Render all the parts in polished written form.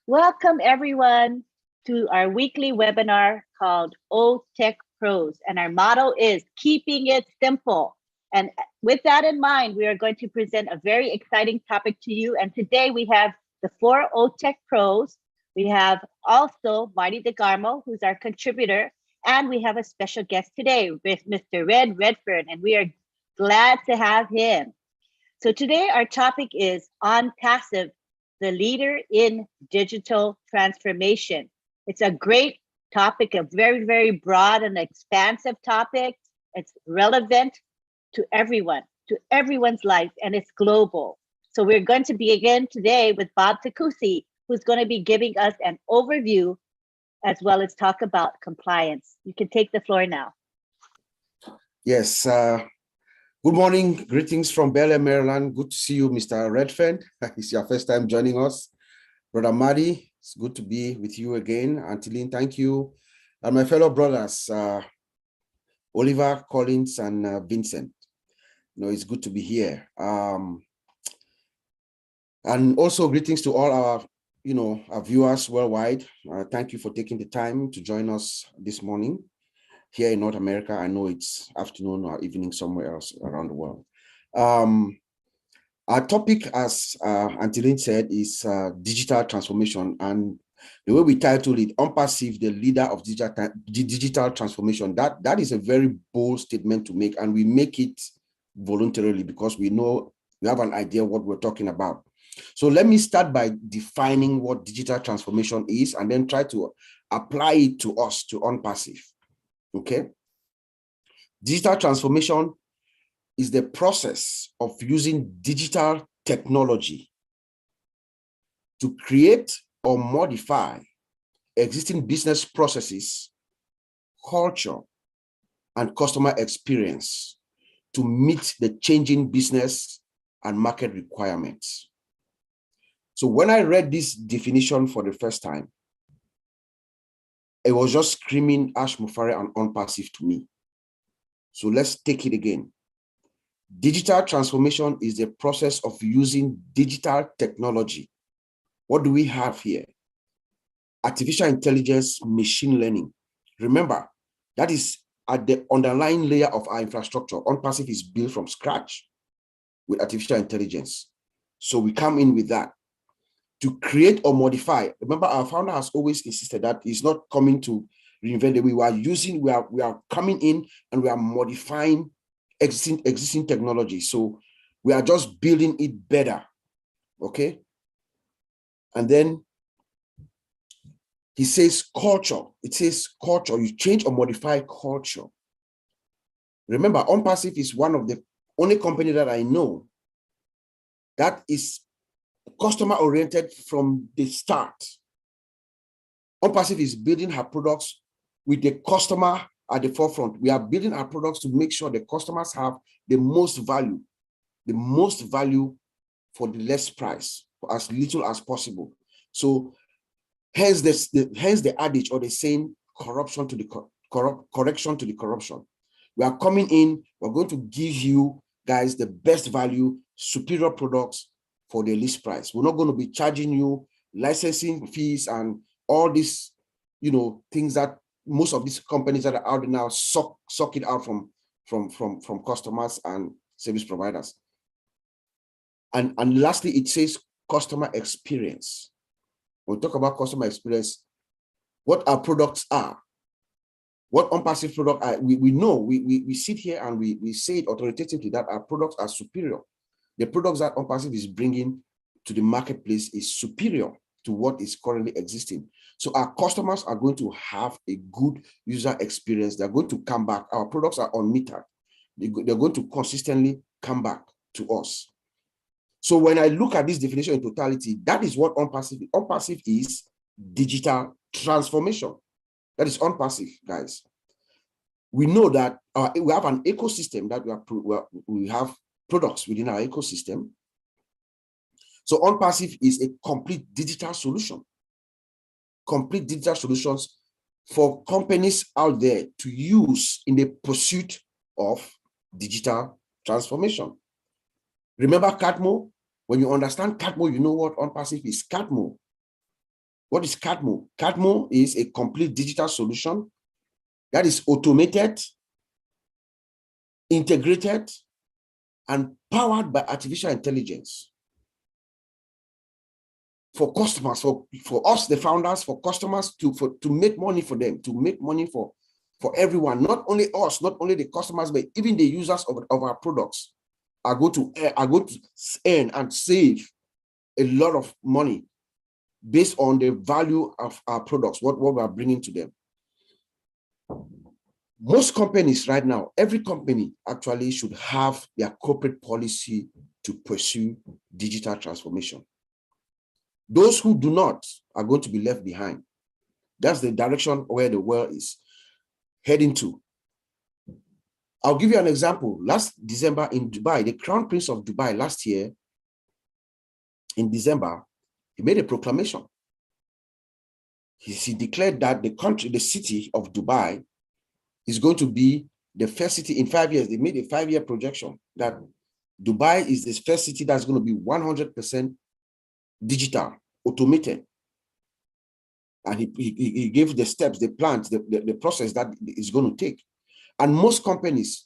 Welcome everyone to our weekly webinar called OTech Pros. And our motto is keeping it simple. And with that in mind, we are going to present a very exciting topic to you. And today we have the 4 OTech Pros. We have also Marty DeGarmo, who's our contributor. And we have a special guest today with Mr. Red Redfern, and we are glad to have him. So today our topic is ONPASSIVE, the leader in digital transformation. It's a great topic, a very, very broad and expansive topic. It's relevant to everyone, to everyone's life, and it's global. So we're going to begin today with Bob Takusi, who's going to be giving us an overview as well as talk about compliance. You can take the floor now. Yes. Good morning. Greetings from Bel Air, Maryland. Good to see you, Mr. Redfern. It's your first time joining us. Brother Marty, it's good to be with you again. Antilene, thank you. And my fellow brothers, Oliver, Collins, and Vincent. It's good to be here. And also greetings to all our viewers worldwide. Thank you for taking the time to join us this morning. Here in North America, I know it's afternoon or evening somewhere else around the world. Our topic, as Antilene said, is digital transformation. And the way we titled it, ONPASSIVE, the leader of digital transformation, that is a very bold statement to make. And we make it voluntarily because we know we have an idea what we're talking about. So let me start by defining what digital transformation is and then try to apply it to us, to ONPASSIVE. Okay. Digital transformation is the process of using digital technology to create or modify existing business processes, culture, and customer experience to meet the changing business and market requirements. So when I read this definition for the first time, it was just screaming Ash Mufare and ONPASSIVE to me. So let's take it again. Digital transformation is the process of using digital technology. What do we have here? Artificial intelligence, machine learning. Remember, that is at the underlying layer of our infrastructure. ONPASSIVE is built from scratch with artificial intelligence. So we come in with that to create or modify. Remember, our founder has always insisted that he's not coming to reinvent it. We are coming in and we are modifying existing technology. So we are just building it better. Okay. And then he says culture. It says culture. You change or modify culture. Remember, ONPASSIVE is one of the only company that I know that is customer-oriented from the start. ONPASSIVE is building her products with the customer at the forefront. We are building our products to make sure the customers have the most value for the less price, for as little as possible. So hence the adage or the saying, correction to the corruption. We are coming in, we're going to give you guys the best value, superior products for the least price. We're not going to be charging you licensing fees and all these, things that most of these companies that are out there now suck it out from customers and service providers. And lastly, it says customer experience. When we talk about customer experience, what our products are, what ONPASSIVE product are, we know, we sit here and we say it authoritatively that our products are superior. The products that ONPASSIVE is bringing to the marketplace is superior to what is currently existing. So our customers are going to have a good user experience. They're going to come back. Our products are unmetered. They're going to consistently come back to us. So when I look at this definition in totality, that is what ONPASSIVE is. ONPASSIVE is digital transformation. That is ONPASSIVE, guys. We know that we have an ecosystem that we have products within our ecosystem. So ONPASSIVE is a complete digital solution. Complete digital solutions for companies out there to use in the pursuit of digital transformation. Remember CATMO? When you understand CATMO, you know what ONPASSIVE is. CATMO What is CADMO? CADMO is a complete digital solution that is automated, integrated, and powered by artificial intelligence for customers, for us, the founders, for customers, to make money for them, to make money for everyone, not only us, not only the customers, but even the users of our products are going to earn and save a lot of money based on the value of our products, what we are bringing to them. Most companies right now, every company actually should have their corporate policy to pursue digital transformation. Those who do not are going to be left behind. That's the direction where the world is heading to. I'll give you an example. Last December in Dubai, the Crown Prince of Dubai last year, in December, he made a proclamation. He declared that the city of Dubai is going to be the first city in 5 years. They made a 5-year projection that Dubai is the first city that's going to be 100% digital, automated. And he gave the steps, the plans, the process that is going to take. And most companies,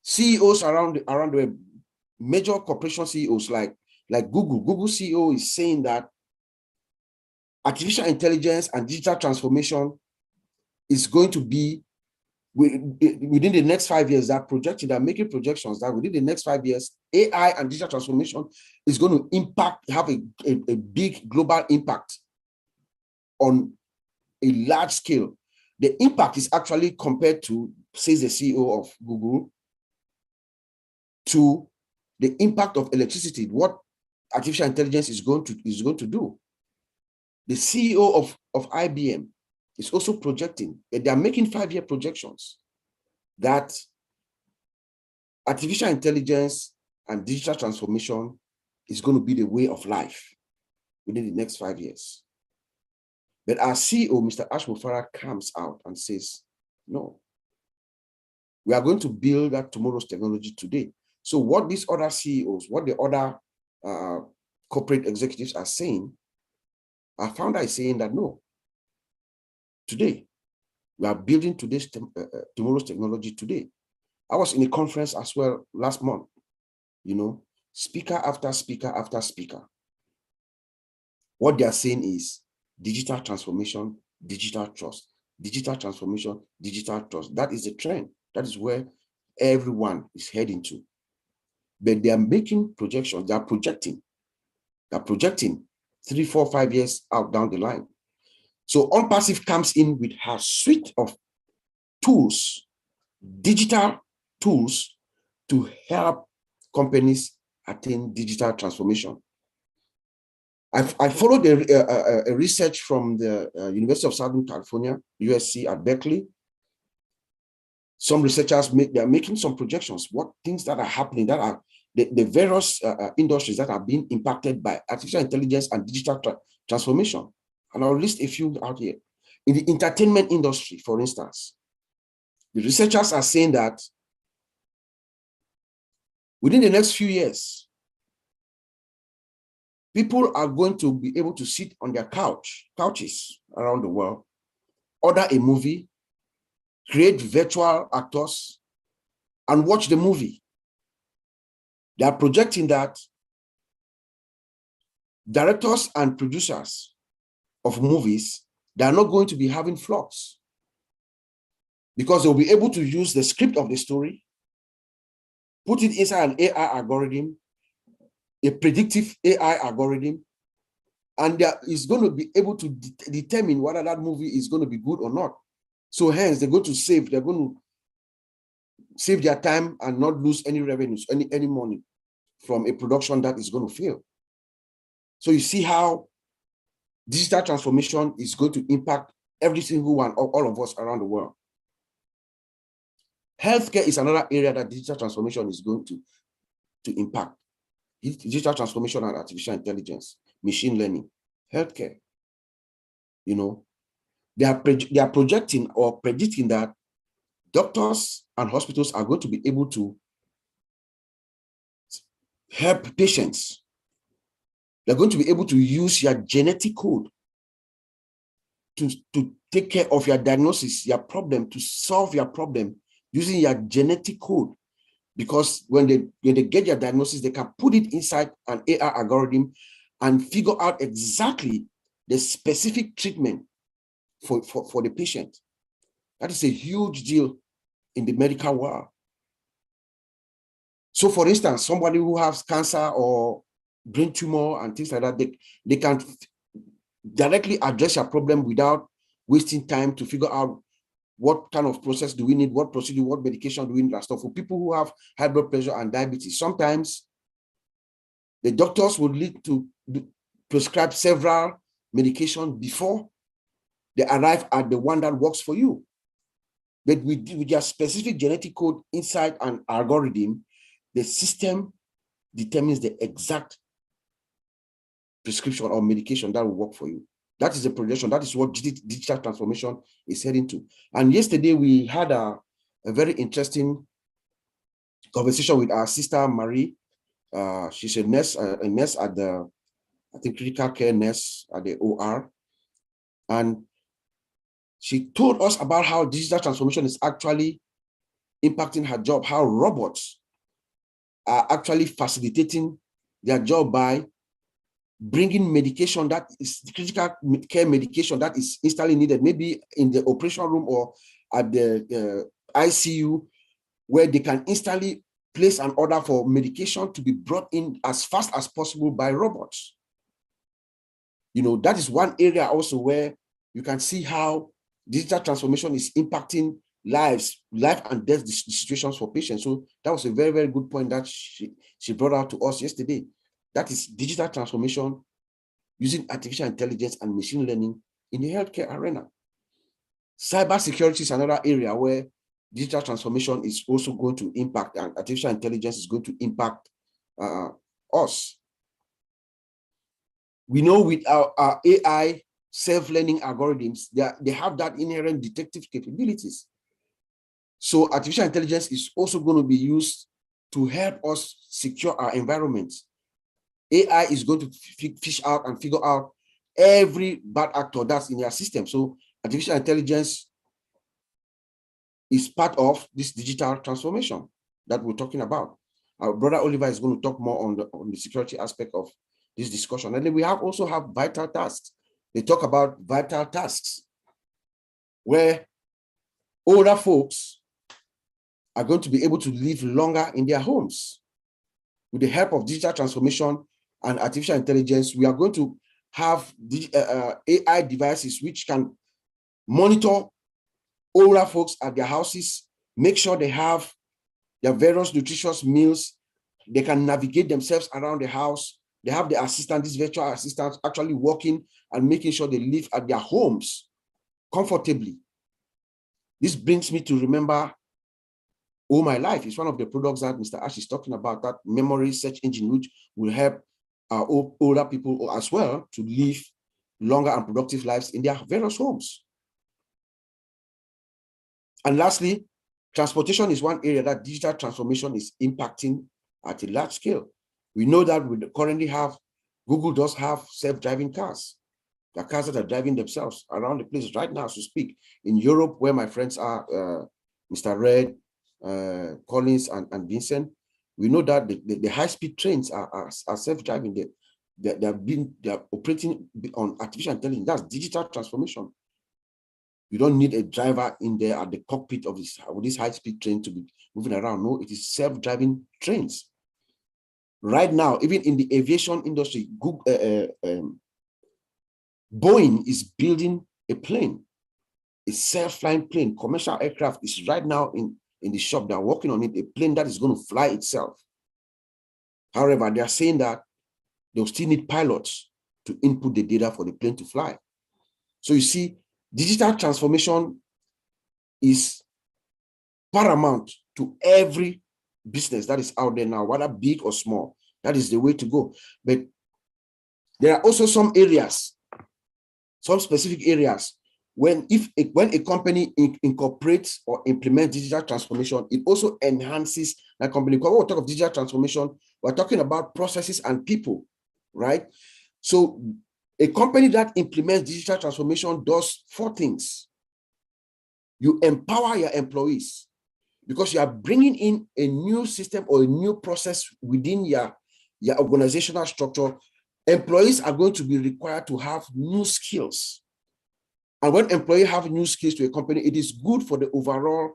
CEOs around the major corporation CEOs like Google CEO is saying that artificial intelligence and digital transformation is going to be within the next 5 years. They're making projections that within the next 5 years, AI and digital transformation is going to have a big global impact on a large scale. The impact is actually compared to, says the CEO of Google, to the impact of electricity, what artificial intelligence is going to do. The CEO of IBM is also projecting, they are making 5-year projections that artificial intelligence and digital transformation is going to be the way of life within the next 5 years. But our CEO, Mr. Ash Mufarah, comes out and says, no, we are going to build that tomorrow's technology today. So what these other CEOs, what the other corporate executives are saying, our founder is saying that no, today, we are building tomorrow's technology today. I was in a conference as well last month, speaker after speaker after speaker. What they are saying is digital transformation, digital trust, digital transformation, digital trust. That is the trend. That is where everyone is heading to. But they are making projections. They are projecting 3, 4, 5 years out down the line. So ONPASSIVE comes in with her suite of tools, digital tools, to help companies attain digital transformation. I followed a research from the University of Southern California, USC at Berkeley. Some researchers are making some projections, what things that are happening, that are the various industries that are being impacted by artificial intelligence and digital transformation. And I'll list a few out here. In the entertainment industry, for instance, the researchers are saying that within the next few years, people are going to be able to sit on their couches around the world, order a movie, create virtual actors, and watch the movie. They are projecting that directors and producers of movies, they are not going to be having flops because they'll be able to use the script of the story, put it inside an AI algorithm, a predictive AI algorithm, and there is going to be able to determine whether that movie is going to be good or not. So hence, they're going to save their time and not lose any revenues, any money from a production that is going to fail. So you see how digital transformation is going to impact every single one, all of us around the world. Healthcare is another area that digital transformation is going to impact. Digital transformation and artificial intelligence, machine learning, healthcare. They are projecting or predicting that doctors and hospitals are going to be able to help patients. They're going to be able to use your genetic code to take care of your diagnosis, your problem, to solve your problem using your genetic code. Because when they get your diagnosis, they can put it inside an AI algorithm and figure out exactly the specific treatment for the patient. That is a huge deal in the medical world. So for instance, somebody who has cancer or brain tumor and things like that, they can directly address your problem without wasting time to figure out what kind of process do we need, what procedure, what medication do we need, and stuff. For people who have high blood pressure and diabetes, sometimes the doctors would need to prescribe several medications before they arrive at the one that works for you. But with your specific genetic code inside an algorithm, the system determines the exact prescription or medication that will work for you. That is the projection. That is what digital transformation is heading to. And yesterday we had a very interesting conversation with our sister Marie. She's a nurse at the, I think, critical care nurse at the OR. And she told us about how digital transformation is actually impacting her job, how robots are actually facilitating their job by bringing medication that is critical care medication that is instantly needed, maybe in the operation room or at the ICU, where they can instantly place an order for medication to be brought in as fast as possible by robots. You know, that is one area also where you can see how digital transformation is impacting life and death situations for patients. So that was a very, very good point that she brought out to us yesterday. That is digital transformation using artificial intelligence and machine learning in the healthcare arena. Cybersecurity is another area where digital transformation is also going to impact, and artificial intelligence is going to impact us. We know with our AI self-learning algorithms, they have that inherent detective capabilities. So artificial intelligence is also going to be used to help us secure our environments. AI is going to fish out and figure out every bad actor that's in your system. So artificial intelligence is part of this digital transformation that we're talking about. Our brother Oliver is going to talk more on the security aspect of this discussion. And then we also have vital tasks. They talk about vital tasks where older folks are going to be able to live longer in their homes. With the help of digital transformation and artificial intelligence, we are going to have AI devices which can monitor older folks at their houses, make sure they have their various nutritious meals, they can navigate themselves around the house, they have the assistant, these virtual assistants actually working and making sure they live at their homes comfortably. This brings me to remember Oh My Life. It's one of the products that Mr. Ash is talking about, that memory search engine, which will help our older people as well to live longer and productive lives in their various homes. And lastly, transportation is one area that digital transformation is impacting at a large scale. We know that we currently have, Google does have self-driving cars. The cars that are driving themselves around the place right now, as we speak. In Europe, where my friends are, Mr. Red, Collins, and Vincent, we know that the high-speed trains are self-driving. They're operating on artificial intelligence. That's digital transformation. You don't need a driver in there at the cockpit of this high-speed train to be moving around. No, it is self-driving trains. Right now, even in the aviation industry, Boeing is building a plane, a self-flying plane. Commercial aircraft is right now in the shop. They're working on it, a plane that is going to fly itself. However, they are saying that they'll still need pilots to input the data for the plane to fly. So you see, digital transformation is paramount to every business that is out there now, whether big or small. That is the way to go. But there are also some areas, some specific areas, when a company incorporates or implements digital transformation, it also enhances that company. When we talk of digital transformation, we're talking about processes and people, right? So A company that implements digital transformation does 4 things. You empower your employees because you are bringing in a new system or a new process within your organizational structure. Employees are going to be required to have new skills. And when employees have new skills to a company, it is good for the overall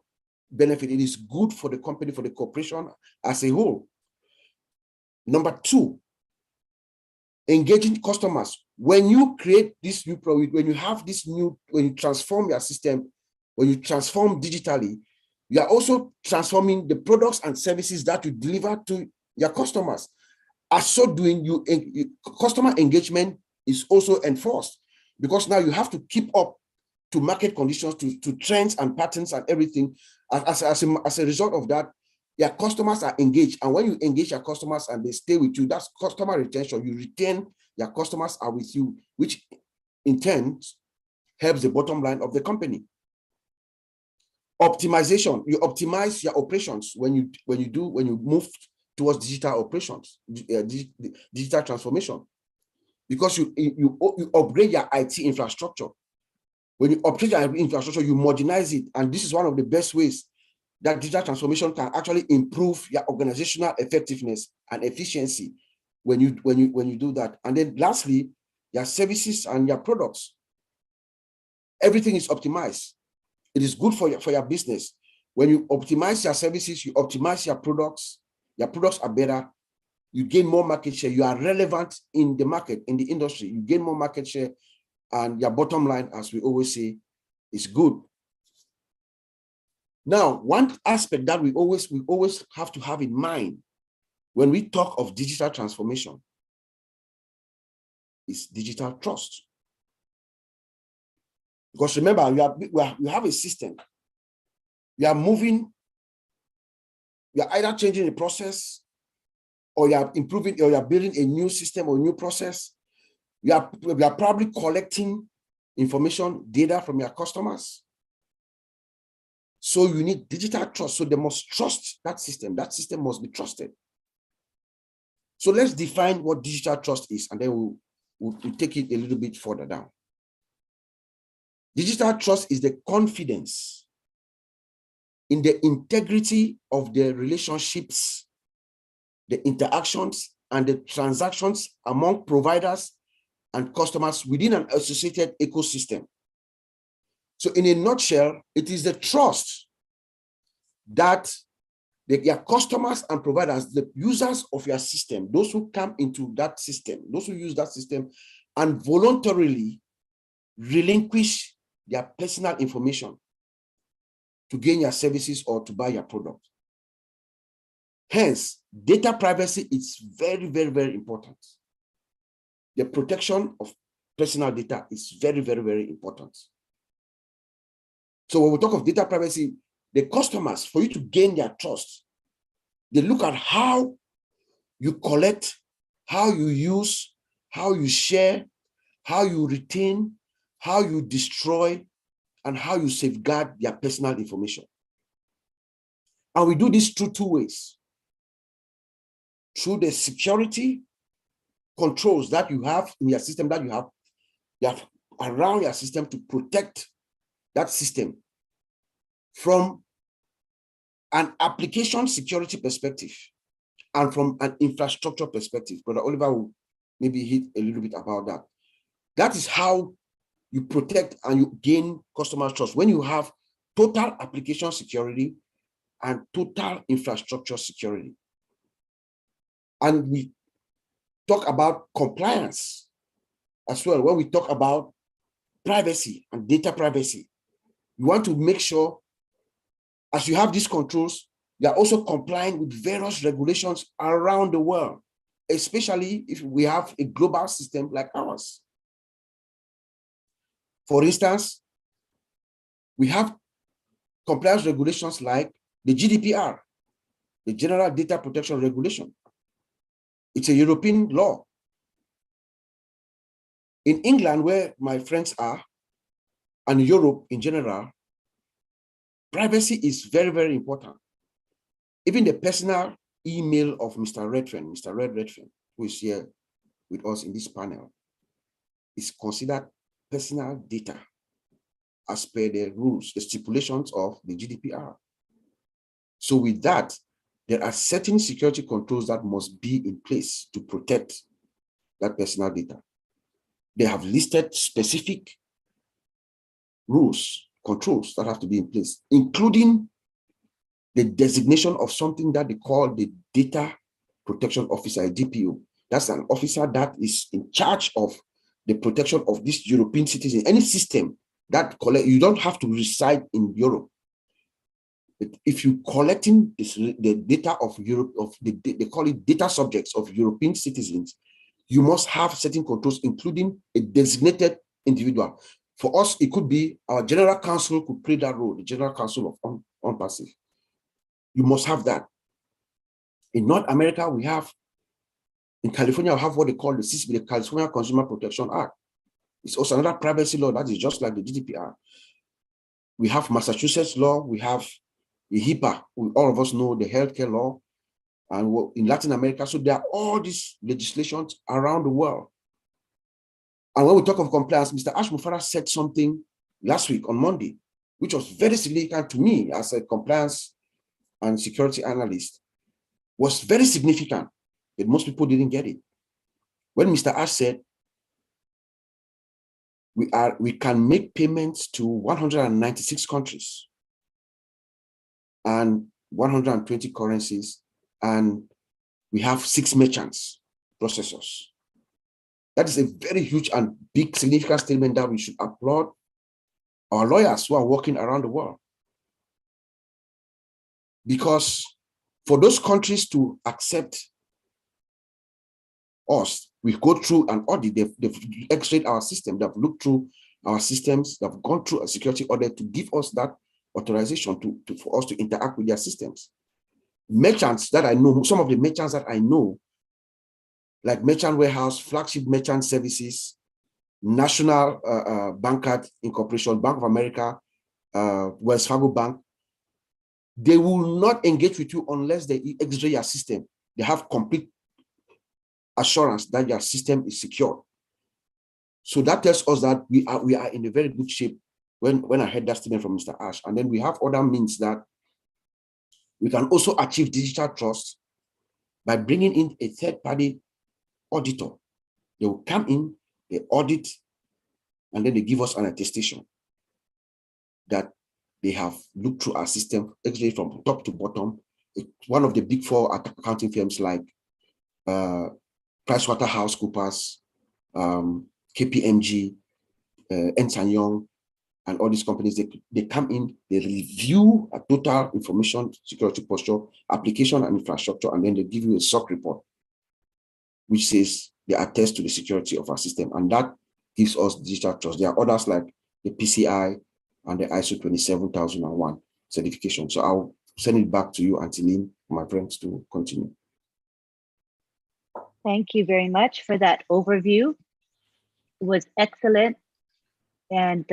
benefit. It is good for the company, for the corporation as a whole. Number 2, engaging customers. When you create this new product, when you transform your system, when you transform digitally, you are also transforming the products and services that you deliver to your customers. As so doing, customer engagement is also enforced because now you have to keep up to market conditions, to trends and patterns and everything. As a result of that, your customers are engaged. And when you engage your customers and they stay with you, that's customer retention. You retain your customers are with you, which in turn helps the bottom line of the company. Optimization, you optimize your operations when you move towards digital operations, digital transformation, because you upgrade your IT infrastructure. When you upgrade your infrastructure, you modernize it, and this is one of the best ways that digital transformation can actually improve your organizational effectiveness and efficiency when you do that. And then lastly, your services and your products. Everything is optimized. It is good for your business. When you optimize your services, you optimize your products are better, you gain more market share, you are relevant in the market, in the industry, you gain more market share, and your bottom line, as we always say, is good. Now, one aspect that we always have to have in mind when we talk of digital transformation is digital trust. Because remember, you have a system. You are moving, you are either changing the process, or you are improving, or you are building a new system or new process. You are probably collecting information, data from your customers. So you need digital trust. So they must trust that system. That system must be trusted. So let's define what digital trust is, and then we'll take it a little bit further down. Digital trust is the confidence in the integrity of the relationships, the interactions, and the transactions among providers and customers within an associated ecosystem. So in a nutshell, it is the trust that your customers and providers, the users of your system, those who come into that system, those who use that system and voluntarily relinquish their personal information to gain your services or to buy your product. Hence, data privacy is very, very, very important. The protection of personal data is very, very, very important. So when we talk of data privacy, the customers, for you to gain their trust, they look at how you collect, how you use, how you share, how you retain, how you destroy, and how you safeguard their personal information. And we do this through 2 ways. Through the security controls that you have in your system, that you have around your system to protect that system from an application security perspective and from an infrastructure perspective. Brother Oliver will maybe hit a little bit about that. That is how you protect and you gain customer trust, when you have total application security and total infrastructure security. And we talk about compliance as well. When we talk about privacy and data privacy, you want to make sure, as you have these controls, you are also complying with various regulations around the world, especially if we have a global system like ours. For instance, we have compliance regulations like the GDPR, the General Data Protection Regulation. It's a European law. In England, where my friends are, and Europe in general, privacy is very, very important. Even the personal email of Mr. Redfern, Mr. Red Redfern, who is here with us in this panel, is considered personal data as per the rules, the stipulations of the GDPR. So with that, there are certain security controls that must be in place to protect that personal data. They have listed specific rules, controls that have to be in place, including the designation of something that they call the Data Protection Officer, DPO. That's an officer that is in charge of the protection of this European citizen. Any system that collect, you don't have to reside in Europe. But if you collecting the data of Europe, they call it data subjects of European citizens, you must have certain controls, including a designated individual. For us, it could be our general counsel could play that role, the general counsel of ONPASSIVE. You must have that. In North America, we have, in California, we have what they call the CCP, the California Consumer Protection Act. It's also another privacy law that is just like the GDPR. We have Massachusetts law, we have the HIPAA, all of us know the healthcare law, and in Latin America. So there are all these legislations around the world. And when we talk of compliance, Mr. Ash Mufara said something last week on Monday, which was very significant to me as a compliance and security analyst, was very significant, but most people didn't get it. When Mr. Ash said, we can make payments to 196 countries and 120 currencies, and we have 6 merchants, processors. That is a very huge and big significant statement that we should applaud our lawyers who are working around the world. Because for those countries to accept us, we go through an audit. They've x-rayed our system, they've looked through our systems, they've gone through a security audit to give us that authorization for us to interact with their systems. Merchants that I know, some of the merchants that I know, like Merchant Warehouse, Flagship Merchant Services, National Bankcard Incorporation, Bank of America, Wells Fargo Bank, they will not engage with you unless they x-ray your system. They have complete assurance that your system is secure. So that tells us that we are in a very good shape when I heard that statement from Mr. Ash. And then we have other means that we can also achieve digital trust by bringing in a third-party auditor. They will come in, they audit, and then they give us an attestation that they have looked through our system, actually from top to bottom. One of the big 4 accounting firms like PricewaterhouseCoopers, KPMG, Ernst & Young, and all these companies, they come in, they review a total information security posture, application and infrastructure, and then they give you a SOC report, which says they attest to the security of our system. And that gives us digital trust. There are others like the PCI and the ISO 27001 certification. So I'll send it back to you, Auntie Lynn, my friends, to continue. Thank you very much for that overview. It was excellent. And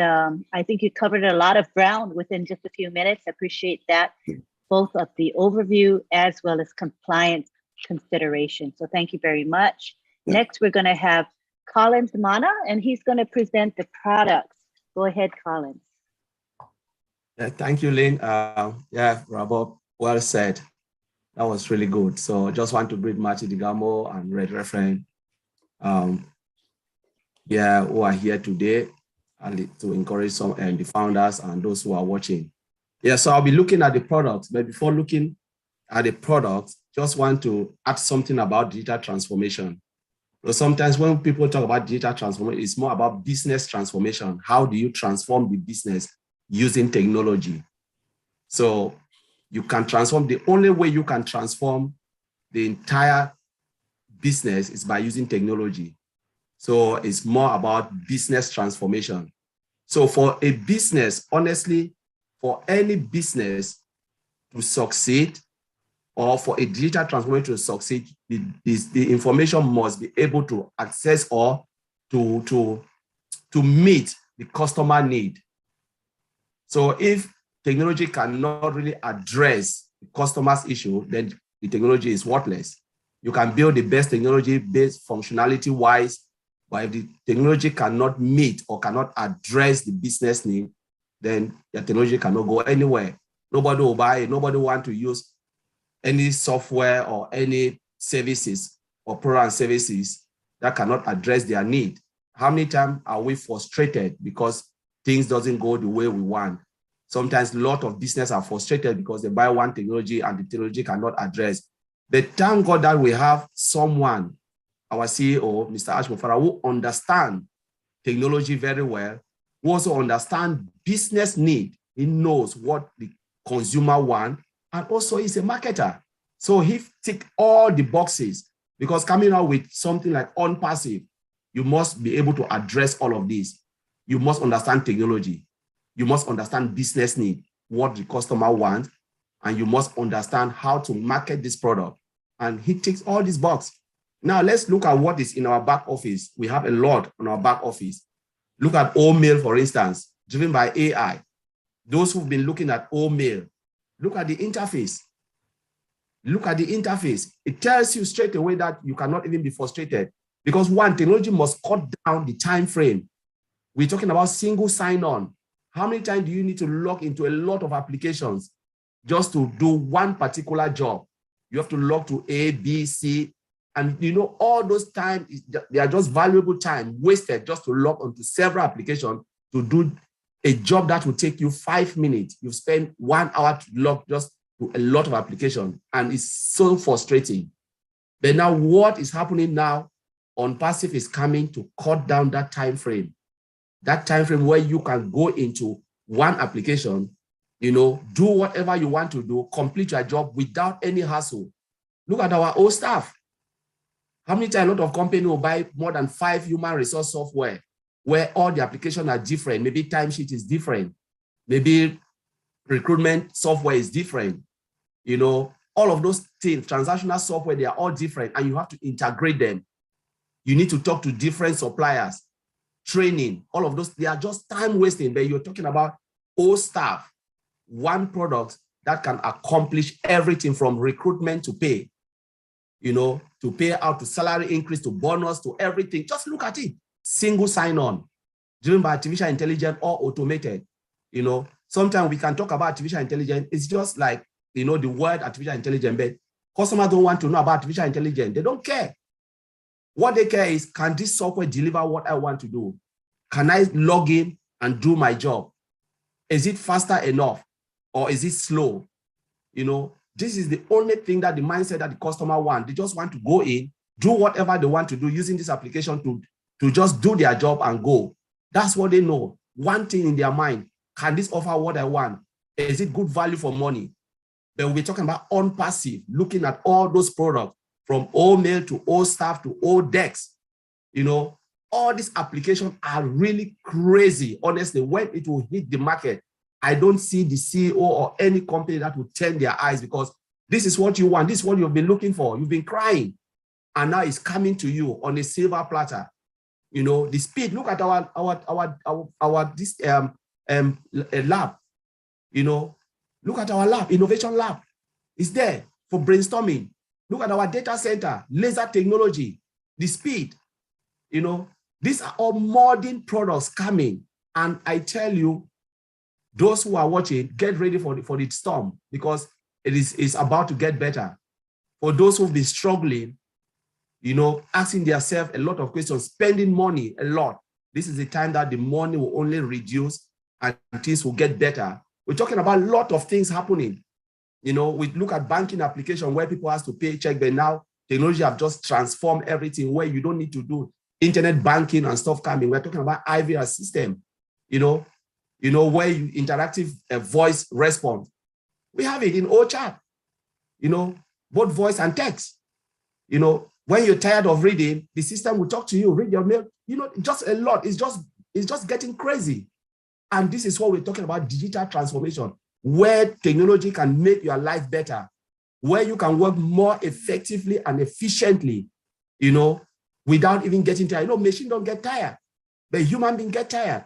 I think you covered a lot of ground within just a few minutes. I appreciate that, both of the overview as well as compliance consideration. So thank you very much. Yeah. Next, we're going to have Collins Mana, and he's going to present the products. Go ahead, Collins. Thank you, Lynn. Yeah, Rob, well said. That was really good. So I just want to greet Marty Digamo and Red Reference, who are here today, and to encourage some the founders and those who are watching. Yeah, so I'll be looking at the products, but before looking at the products, just want to add something about digital transformation. So sometimes when people talk about digital transformation, it's more about business transformation. How do you transform the business using technology? So you can transform, the only way you can transform the entire business is by using technology. So it's more about business transformation. So for a business, honestly, for any business to succeed, or for a digital transformation to succeed, the information must be able to access or to meet the customer need. So if technology cannot really address the customer's issue, then the technology is worthless. You can build the best technology based functionality-wise, But if the technology cannot meet or cannot address the business need, then your technology cannot go anywhere. Nobody will buy it. Nobody want to use any software or any services or program services that cannot address their need. How many times are we frustrated because things doesn't go the way we want? Sometimes a lot of business are frustrated because they buy one technology and the technology cannot address. But thank God that we have someone, our CEO, Mr. Ashmufara, who understands technology very well, who also understands business need. He knows what the consumer wants, and also he's a marketer. So he ticked all the boxes, because coming out with something like ONPASSIVE, you must be able to address all of this. You must understand technology. You must understand business need, what the customer wants, and you must understand how to market this product. And he ticks all these boxes. Now let's look at what is in our back office. We have a lot on our back office. Look at OMail, for instance, driven by AI. Those who've been looking at OMail, look at the interface. Look at the interface. It tells you straight away that you cannot even be frustrated, because one, technology must cut down the time frame. We're talking about single sign-on. How many times do you need to log into a lot of applications just to do one particular job? You have to log to A, B, C, and you know, all those time, they are just valuable time wasted just to log onto several applications to do a job that will take you 5 minutes. You spend 1 hour to log just to a lot of applications, and it's so frustrating. But now what is happening now, ONPASSIVE is coming to cut down that time frame. That time frame where you can go into one application, you know, do whatever you want to do, complete your job without any hassle. Look at our old staff. How many times a lot of companies will buy more than 5 human resource software where all the applications are different? Maybe timesheet is different. Maybe recruitment software is different. You know, all of those things, transactional software, they are all different, and you have to integrate them. You need to talk to different suppliers, training, all of those, they are just time wasting. But you're talking about old staff, one product that can accomplish everything from recruitment to pay, you know, to pay out, to salary increase, to bonus, to everything. Just look at it. Single sign-on, driven by artificial intelligence or automated. You know, sometimes we can talk about artificial intelligence. It's just like, you know, the word artificial intelligence, but customers don't want to know about artificial intelligence. They don't care. What they care is, can this software deliver what I want to do? Can I log in and do my job? Is it faster enough, or is it slow? You know, this is the only thing that the mindset that the customer wants. They just want to go in, do whatever they want to do using this application to just do their job and go. That's what they know. One thing in their mind, can this offer what I want? Is it good value for money? But we're talking about ONPASSIVE, looking at all those products, from OMail to OStaff to ODex. You know, all these applications are really crazy. Honestly, when it will hit the market, I don't see the CEO or any company that will turn their eyes, because this is what you want. This is what you've been looking for. You've been crying, and now it's coming to you on a silver platter. You know, the speed. Look at our lab. You know, look at our lab, innovation lab. It's there for brainstorming. Look at our data center, laser technology, the speed. You know, these are all modern products coming. And I tell you, those who are watching, get ready for the storm, because it's about to get better. For those who've been struggling, you know, asking themselves a lot of questions, spending money a lot, this is the time that the money will only reduce and things will get better. We're talking about a lot of things happening. You know, we look at banking application where people have to pay check, but now technology have just transformed everything where you don't need to do internet banking and stuff coming. We're talking about IVR system, you know, where you interactive voice response. We have it in OChat, you know, both voice and text. You know, when you're tired of reading, the system will talk to you, read your mail, you know, just a lot. It's just getting crazy. And this is what we're talking about, digital transformation, where technology can make your life better, where you can work more effectively and efficiently, you know, without even getting tired. You know, machine don't get tired, but human being get tired,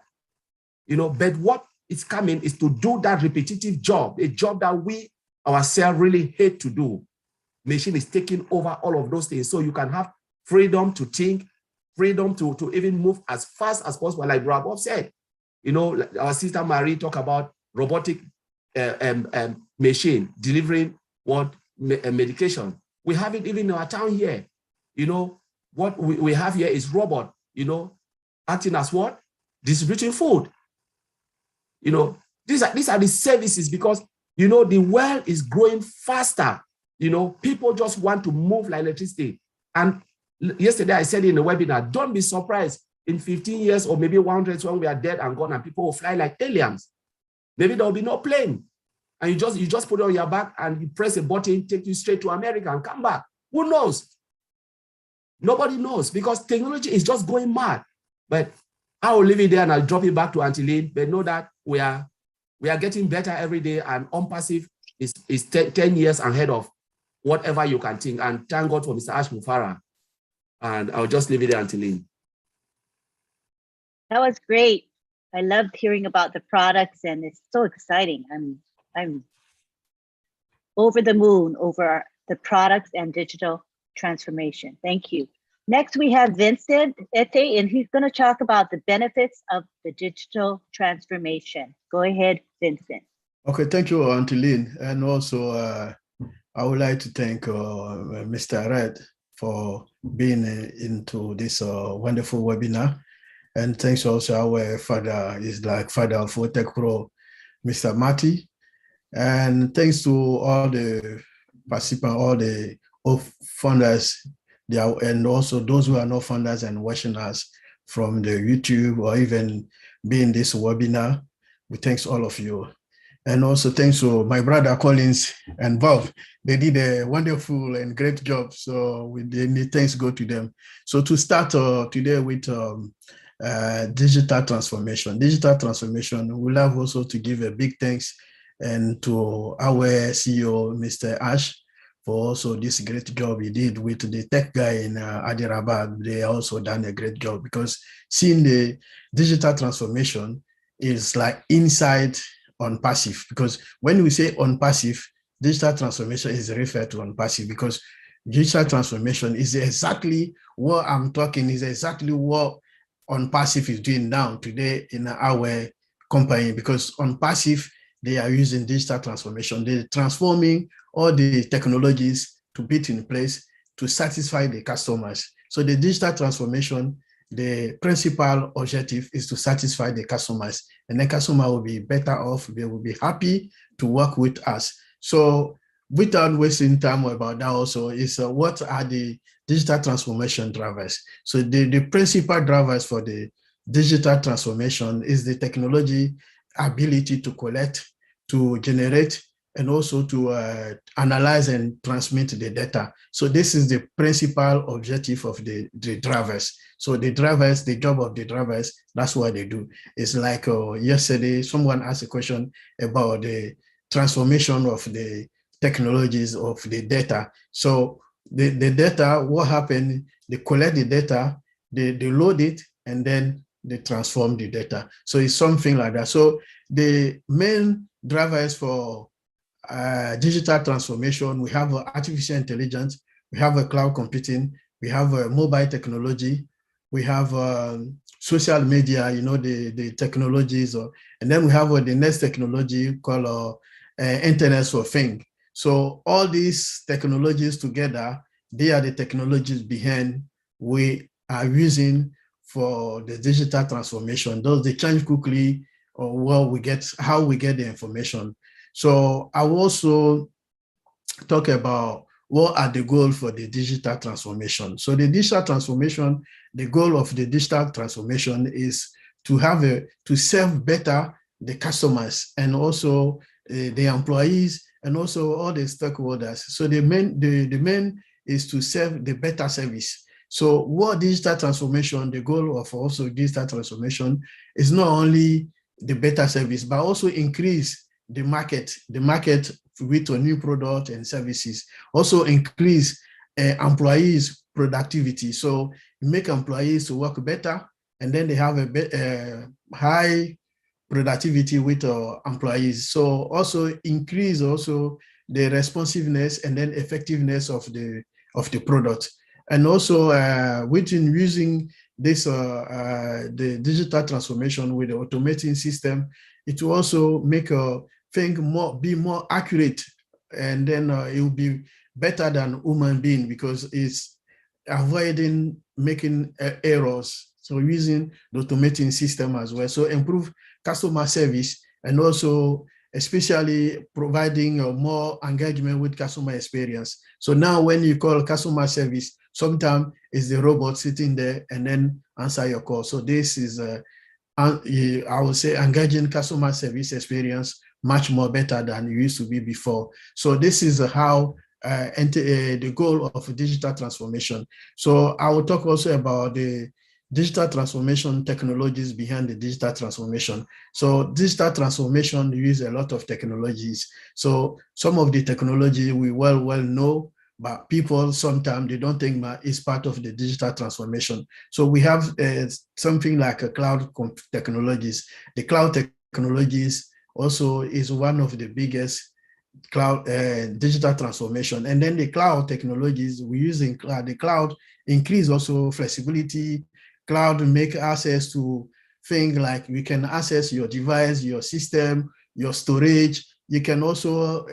you know. But what is coming is to do that repetitive job, a job that we ourselves really hate to do. Machine is taking over all of those things, so you can have freedom to think, freedom to even move as fast as possible, like Bob said. Like our sister Marie talked about robotic machine delivering medication. We have it even in our town here. What we have here is robot, acting as what? Distributing food. These are the services, because, the world is growing faster. People just want to move like electricity. And yesterday I said in the webinar, don't be surprised in 15 years or maybe 100 when we are dead and gone and people will fly like aliens. Maybe there will be no plane. And you just put it on your back and you press a button, take you straight to America and come back. Who knows? Nobody knows, because technology is just going mad. But I will leave it there and I'll drop it back to Auntie Lynn. But know that we are getting better every day, and ONPASSIVE is 10 years ahead of whatever you can think. And thank God for Mr. Ash Mufara. And I'll just leave it there, Auntie Lynn. That was great. I loved hearing about the products, and it's so exciting. I'm over the moon over the products and digital transformation. Thank you. Next, we have Vincent Ete, and he's going to talk about the benefits of the digital transformation. Go ahead, Vincent. Okay, thank you, Auntie Lynn. And also, I would like to thank Mr. Red for being into this wonderful webinar. And thanks also our father, is like father of OTech Pro, Mr. Marty. And thanks to all the participants, all the funders, and also those who are not funders and watching us from the YouTube or even being this webinar. We thanks all of you. And also thanks to my brother Collins and Bob. They did a wonderful and great job. So thanks go to them. So to start today with digital transformation. Digital transformation, we'll have also to give a big thanks and to our CEO, Mr. Ash, for also this great job he did with the tech guy in Hyderabad. They also done a great job, because seeing the digital transformation is like inside ONPASSIVE, because when we say ONPASSIVE, digital transformation is referred to ONPASSIVE, because digital transformation is exactly what I'm talking, is exactly what ONPASSIVE is doing now today in our company, because ONPASSIVE, they are using digital transformation. They're transforming all the technologies to put in place to satisfy the customers. So the digital transformation, the principal objective is to satisfy the customers, and the customer will be better off. They will be happy to work with us. So without wasting time about that also is what are the digital transformation drivers? So the principal drivers for the digital transformation is the technology ability to collect, to generate, and also to analyze and transmit the data. So this is the principal objective of the drivers. So the drivers, the job of the drivers, that's what they do. It's like yesterday, someone asked a question about the transformation of the technologies of the data. So the data, what happened, they collect the data, they load it, and then they transform the data. So it's something like that. So the main drivers for digital transformation, we have artificial intelligence, we have cloud computing, we have mobile technology, we have social media, the technologies, and then we have the next technology called Internet of Things. So all these technologies together, they are the technologies behind we are using for the digital transformation. Those they change quickly, or how we get the information. So I will also talk about what are the goals for the digital transformation. So the digital transformation, the goal of the digital transformation is to serve better the customers and also the employees and also all the stakeholders. So the main is to serve the better service. So what digital transformation, the goal of also digital transformation is not only the better service, but also increase the market with a new product and services. Also increase employees' productivity. So make employees to work better, and then they have a high productivity with employees. So also increase also the responsiveness and then effectiveness of the product. And also within using this the digital transformation with the automating system, it will also make a thing be more accurate, and then it will be better than human being because it's avoiding making errors. So using the automating system as well. So improve customer service, and also especially providing more engagement with customer experience. So now when you call customer service, sometimes it's the robot sitting there and then answer your call. So this is, I would say, engaging customer service experience much more better than it used to be before. So this is how the goal of digital transformation. So I will talk also about the digital transformation technologies behind the digital transformation. So digital transformation use a lot of technologies. So some of the technology we well know, but people sometimes they don't think that it's part of the digital transformation. So we have something like a cloud technologies. The cloud technologies also is one of the biggest cloud digital transformation. And then the cloud technologies we use in cloud, the cloud increase also flexibility. Cloud make access to things like you can access your device, your system, your storage. You can also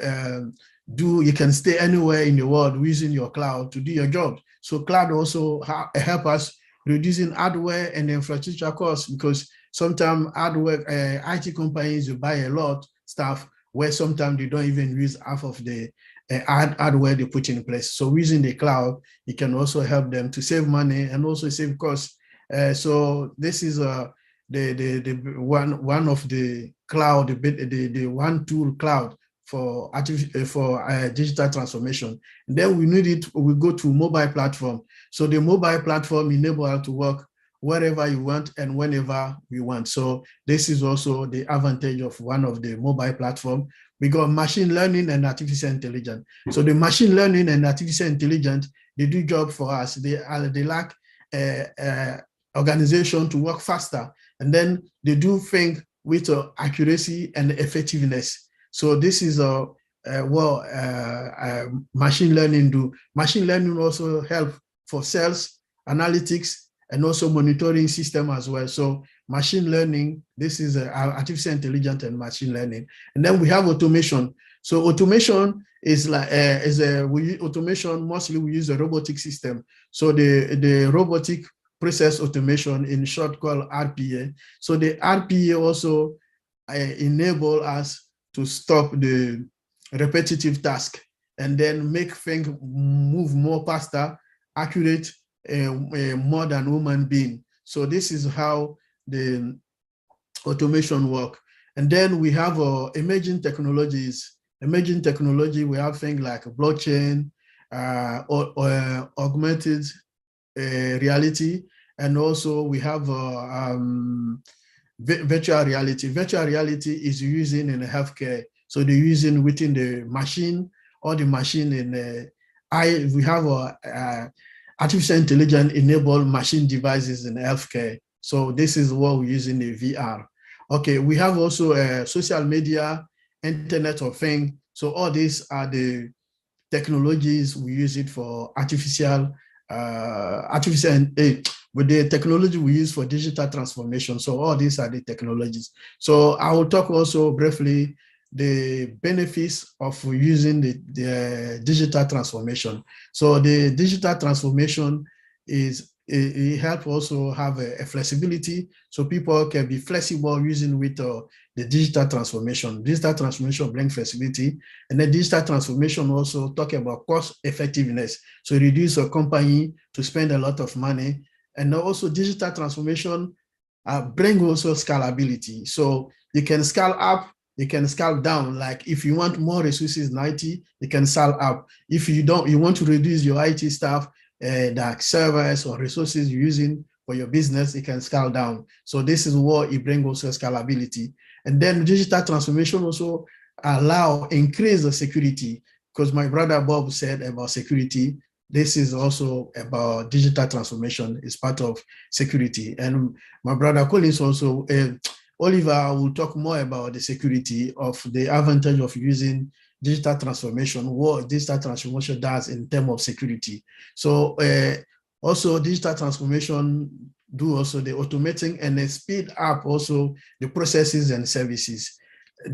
you can stay anywhere in the world using your cloud to do your job. So cloud also help us reducing hardware and infrastructure costs, because sometimes hardware, IT companies will buy a lot stuff where sometimes they don't even use half of the hardware they put in place. So using the cloud, it can also help them to save money and also save costs. So this is the one of the cloud, the one tool cloud for digital transformation. And then we go to mobile platform. So the mobile platform enable us to work wherever you want and whenever we want. So this is also the advantage of one of the mobile platform. We got machine learning and artificial intelligence. So the machine learning and artificial intelligence, they do job for us. They lack organization to work faster, and then they do things with accuracy and effectiveness. So this is what machine learning do. Machine learning also help for sales, analytics, and also monitoring system as well. So machine learning, this is artificial intelligence and machine learning. And then we have automation. So automation is like automation, mostly we use a robotic system. So the robotic process automation, in short called RPA. So the RPA also enable us to stop the repetitive task and then make things move more faster, accurate, more than human being. So this is how the automation work. And then we have emerging technologies. Emerging technology, we have things like blockchain, or augmented reality, and also we have virtual reality. Virtual reality is using in healthcare. So they're using within the machine, or the machine in we have artificial intelligence enabled machine devices in healthcare. So this is what we use in the VR. Okay, we have also social media, Internet of Things. So all these are the technologies we use it for with the technology we use for digital transformation. So all these are the technologies. So I will talk also briefly the benefits of using the digital transformation. So the digital transformation it helps also have a flexibility, so people can be flexible using with the digital transformation. Digital transformation brings flexibility, and the digital transformation also talk about cost effectiveness. So reduce a company to spend a lot of money, and also digital transformation bring also scalability. So you can scale up, you can scale down. Like if you want more resources in IT, you can scale up. If you want to reduce your IT staff, the servers or resources you're using for your business, it can scale down. So this is what it brings also scalability. And then digital transformation also increase the security, because my brother Bob said about security. This is also about digital transformation, is part of security. And my brother Collins also, Oliver will talk more about the security of the advantage of using digital transformation, what digital transformation does in terms of security. So also digital transformation do also the automating and the speed up also the processes and services.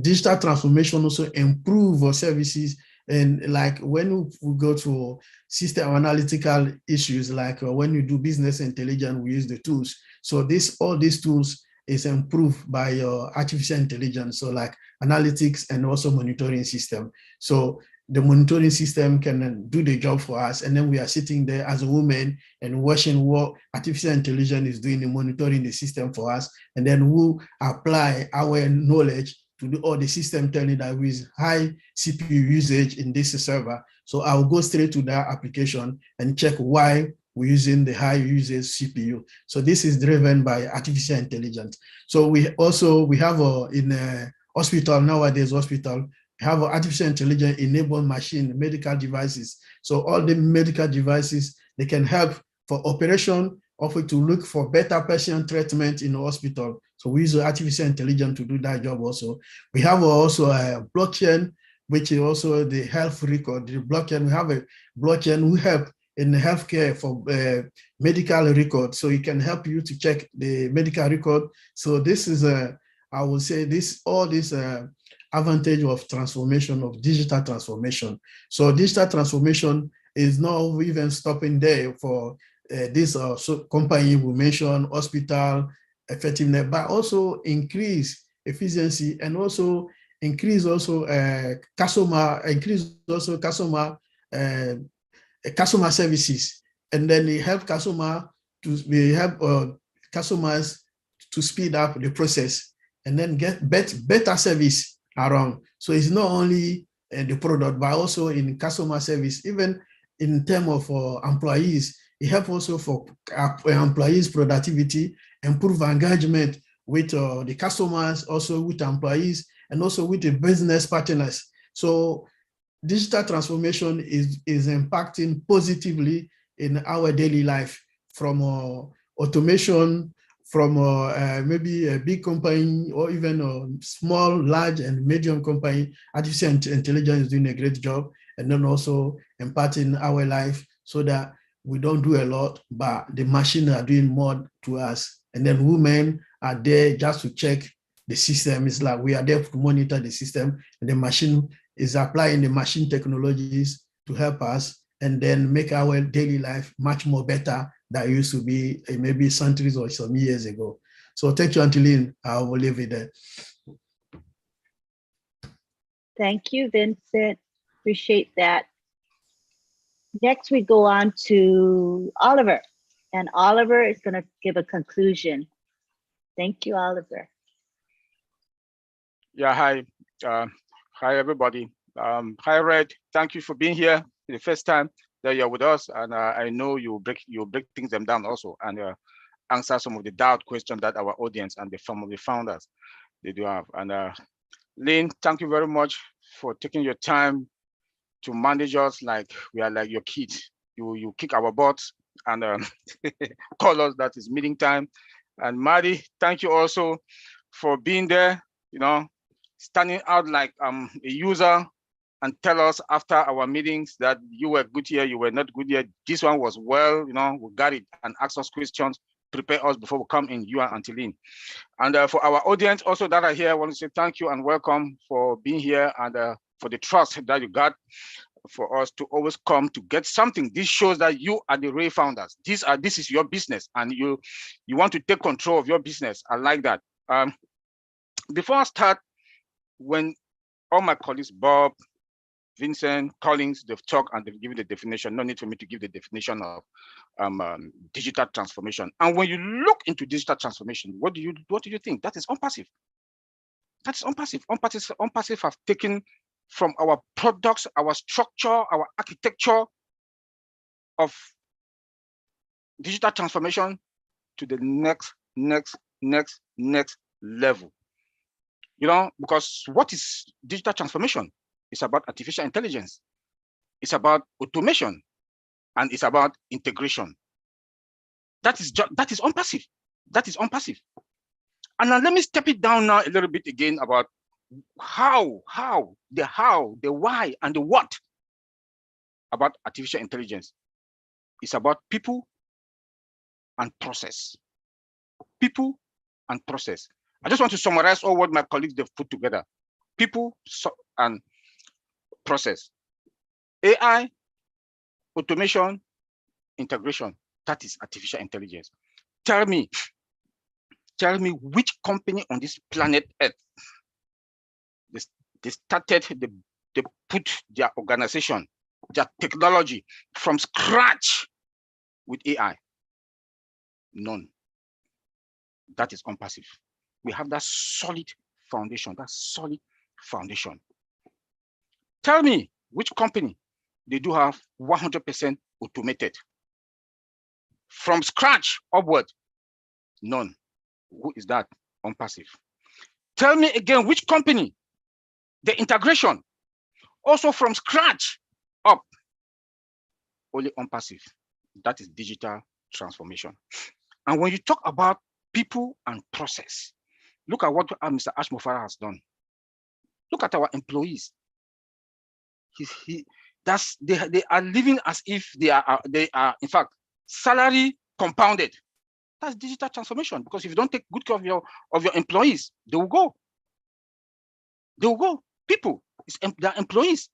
Digital transformation also improve our services, and like when we go to system analytical issues, like when you do business intelligence, we use the tools. So all these tools is improved by artificial intelligence, so like analytics and also monitoring system. So the monitoring system can do the job for us, and then we are sitting there as a woman and watching what artificial intelligence is doing in monitoring the system for us, and then we apply our knowledge to do all the system telling that with high CPU usage in this server. So I'll go straight to that application and check why we're using the high usage CPU. So this is driven by artificial intelligence. So we have in a hospital nowadays, we have artificial intelligence enabled machine, medical devices. So all the medical devices, they can help for operation, offer to look for better patient treatment in the hospital. So we use artificial intelligence to do that job also. We have also a blockchain, which is also the health record. The blockchain, we have a blockchain who help in healthcare for medical record. So it can help you to check the medical record. So this is I would say all this advantage of transformation, of digital transformation. So digital transformation is not even stopping there for this company we mentioned, hospital effectiveness, but also increase efficiency and also increase customer services, and then they help customers to speed up the process and then get better service around. So it's not only the product, but also in customer service, even in terms of employees. It helps also for employees' productivity, improve engagement with the customers, also with employees, and also with the business partners. So digital transformation is impacting positively in our daily life, from automation, from maybe a big company or even a small, large, and medium company. Artificial intelligence is doing a great job, and then also impacting our life so that we don't do a lot, but the machines are doing more to us. And then women are there just to check the system. It's like we are there to monitor the system, and the machine is applying the machine technologies to help us and then make our daily life much more better than it used to be maybe centuries or some years ago. So thank you, Angeline. I will leave it there. Thank you, Vincent. Appreciate that. Next, we go on to Oliver, and Oliver is going to give a conclusion. Thank you, Oliver. Yeah, hi. Hi, everybody. Hi, Red. Thank you for being here the first time that you're with us. And I know you'll break things them down also and answer some of the doubt questions that our audience and some of the founders, they do have. And Lynn, thank you very much for taking your time to manage us like we are like your kids. You kick our butts and call us that is meeting time. And Maddie, thank you also for being there, standing out like a user and tell us after our meetings that you were good here, you were not good here. This one was well, we got it, and ask us questions, prepare us before we come in, you and Angeline. And for our audience also that are here, I want to say thank you and welcome for being here and for the trust that you got for us to always come to get something. This shows that you are the real founders. This is your business and you want to take control of your business. I like that. Before I start, when all my colleagues, Bob, Vincent, Collins, they've talked and they've given the definition. No need for me to give the definition of digital transformation. And when you look into digital transformation, what do you think? That is ONPASSIVE. That's ONPASSIVE. ONPASSIVE have taken from our products, our structure, our architecture of digital transformation to the next level. Because what is digital transformation? It's about artificial intelligence. It's about automation, and it's about integration. That is ONPASSIVE. That is ONPASSIVE. And now let me step it down now a little bit again about the why, and the what about artificial intelligence. It's about people and process. People and process. I just want to summarize all what my colleagues have put together. People and process. AI, automation, integration. That is artificial intelligence. Tell me which company on this planet Earth they put their organization, their technology from scratch with AI. None. That is ONPASSIVE. We have that solid foundation, Tell me which company they do have 100% automated from scratch upward. None. Who is that? ONPASSIVE. Tell me again which company the integration also from scratch up. Only ONPASSIVE. That is digital transformation. And when you talk about people and process, look at what Mr. Ashmofara has done. Look at our employees. They are living as if they are in fact salary compounded. That's digital transformation, because if you don't take good care of your employees, they will go. They will go. People, they're employees.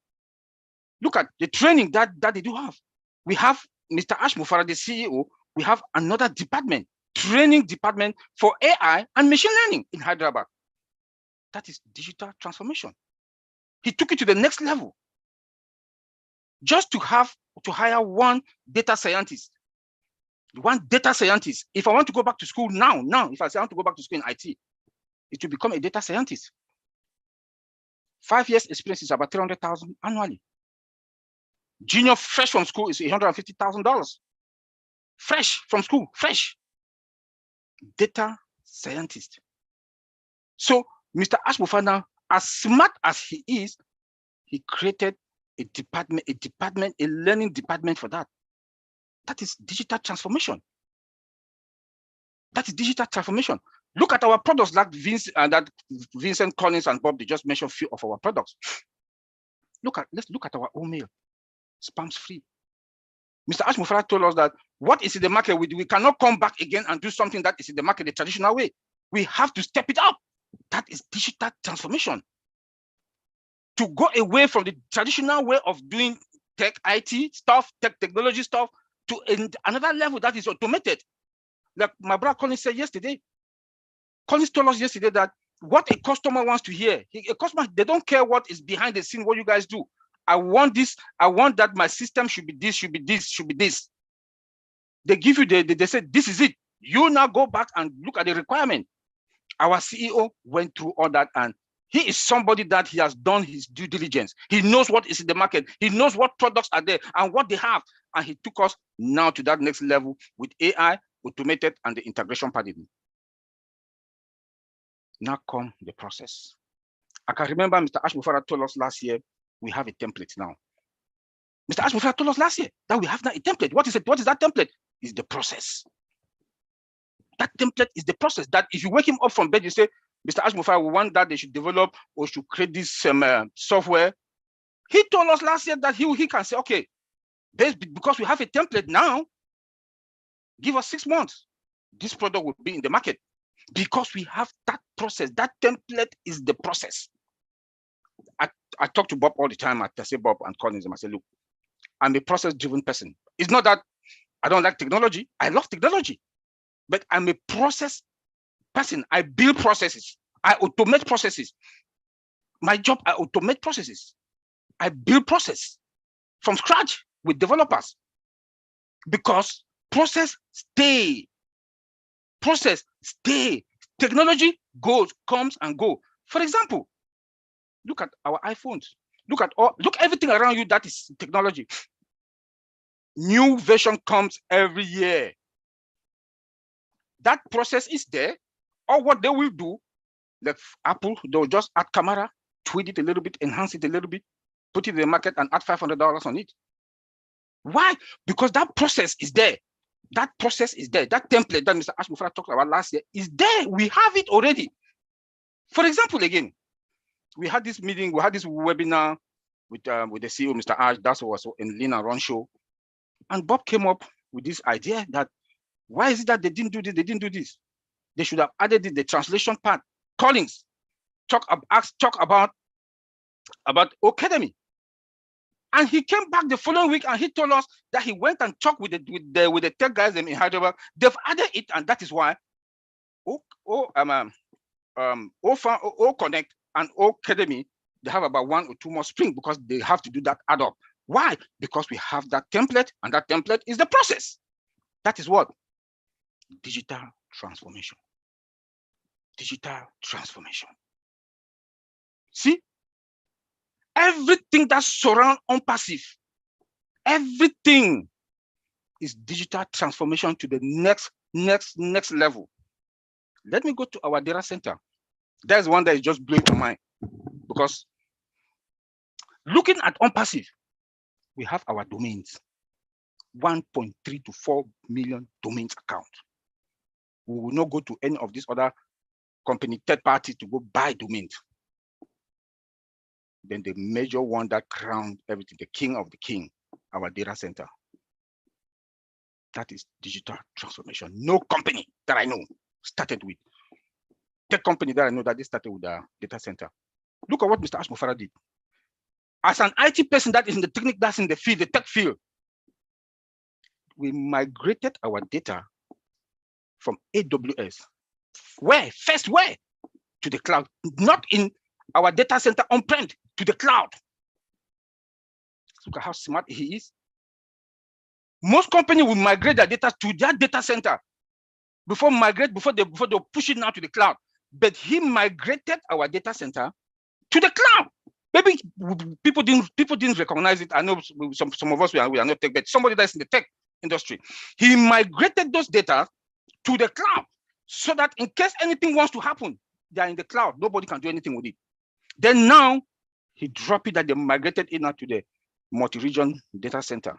Look at the training that they do have. We have Mr. Ashmofara, the CEO. We have another department, training department for AI and machine learning in Hyderabad. That is digital transformation. He took it to the next level. Just to hire one data scientist. If I want to go back to school now, if I say I want to go back to school in IT, it will become a data scientist. 5 years experience is about 300,000 annually. Junior fresh from school is $150,000. Fresh from school, fresh. Data scientist. So Mr. Ashmofara, as smart as he is, he created a learning department for that. That is digital transformation. That is digital transformation. Look at our products like Vincent Collins and Bob, they just mentioned a few of our products. Let's look at our email, spams free. Mr. Ashmofara told us that what is in the market, we cannot come back again and do something that is in the market the traditional way. We have to step it up. That is digital transformation. To go away from the traditional way of doing tech IT stuff, technology stuff, to another level that is automated. Like my brother Collins said yesterday. Collins told us yesterday that what a customer wants to hear, a customer, they don't care what is behind the scene, what you guys do. I want this, I want that my system should be this, should be this, should be this. They give you, they say, this is it. You now go back and look at the requirement. Our CEO went through all that, and he is somebody that he has done his due diligence. He knows what is in the market. He knows what products are there and what they have. And he took us now to that next level with AI, automated, and the integration paradigm. Now come the process. I can remember Mr. Ashmofara told us last year, we have a template now. Mr. Ashmofara told us last year that we have now a template. What is it? What is that template? It's the process. That template is the process that if you wake him up from bed, you say, Mr. Ashmofara, we want that they should develop or should create this software. He told us last year that he can say, okay, because we have a template now, give us 6 months. This product will be in the market because we have that process. That template is the process. I talk to Bob all the time. I say Bob and Collins, and I say, look, I'm a process-driven person. It's not that I don't like technology. I love technology, but I'm a process person. I build processes. I automate processes. My job, I automate processes. I build process from scratch with developers because process stay. Process stay. Technology comes and go. For example, look at our iPhones. Look everything around you that is technology. New version comes every year. That process is there. Or what they will do, like Apple, they'll just add camera, tweak it a little bit, enhance it a little bit, put it in the market and add $500 on it. Why? Because that process is there. That process is there. That template that Mr. Ashmofara talked about last year is there. We have it already. For example, again, we had this meeting, we had this webinar with the CEO, Mr. Ash, that was in Lean and Run show. And Bob came up with this idea that why is it that they didn't do this? They didn't do this. They should have added the translation part. Collins talk about Academy. And he came back the following week and he told us that he went and talked with the tech guys in Hyderabad. They've added it, and that is why Connect and Academy, they have about 1 or 2 more spring because they have to do that add up. Why? Because we have that template, and that template is the process. That is what? Digital transformation. Digital transformation. See? Everything that surrounds ONPASSIVE, everything is digital transformation to the next level. Let me go to our data center. There's one that is just blowing my mind, because looking at ONPASSIVE, we have our domains, 1.3 to 4 million domains account. We will not go to any of these other company, third party, to go buy domains. Then the major one that crowned everything, the king of the king, our data center. That is digital transformation. No company that I know started with. Tech company that I know that they started with a data center. Look at what Mr. Ashmufara did. As an IT person that is in the technique, that's in the field, the tech field, we migrated our data from AWS. Where? To the cloud, not in our data center on-prem, to the cloud. Look at how smart he is. Most companies will migrate their data to their data center before they push it now to the cloud. But he migrated our data center to the cloud. Maybe people didn't recognize it. I know some of us we are not tech, but somebody that's in the tech industry, he migrated those data to the cloud so that in case anything wants to happen, they are in the cloud. Nobody can do anything with it. Then now he dropped it that they migrated it now to the multi-region data center.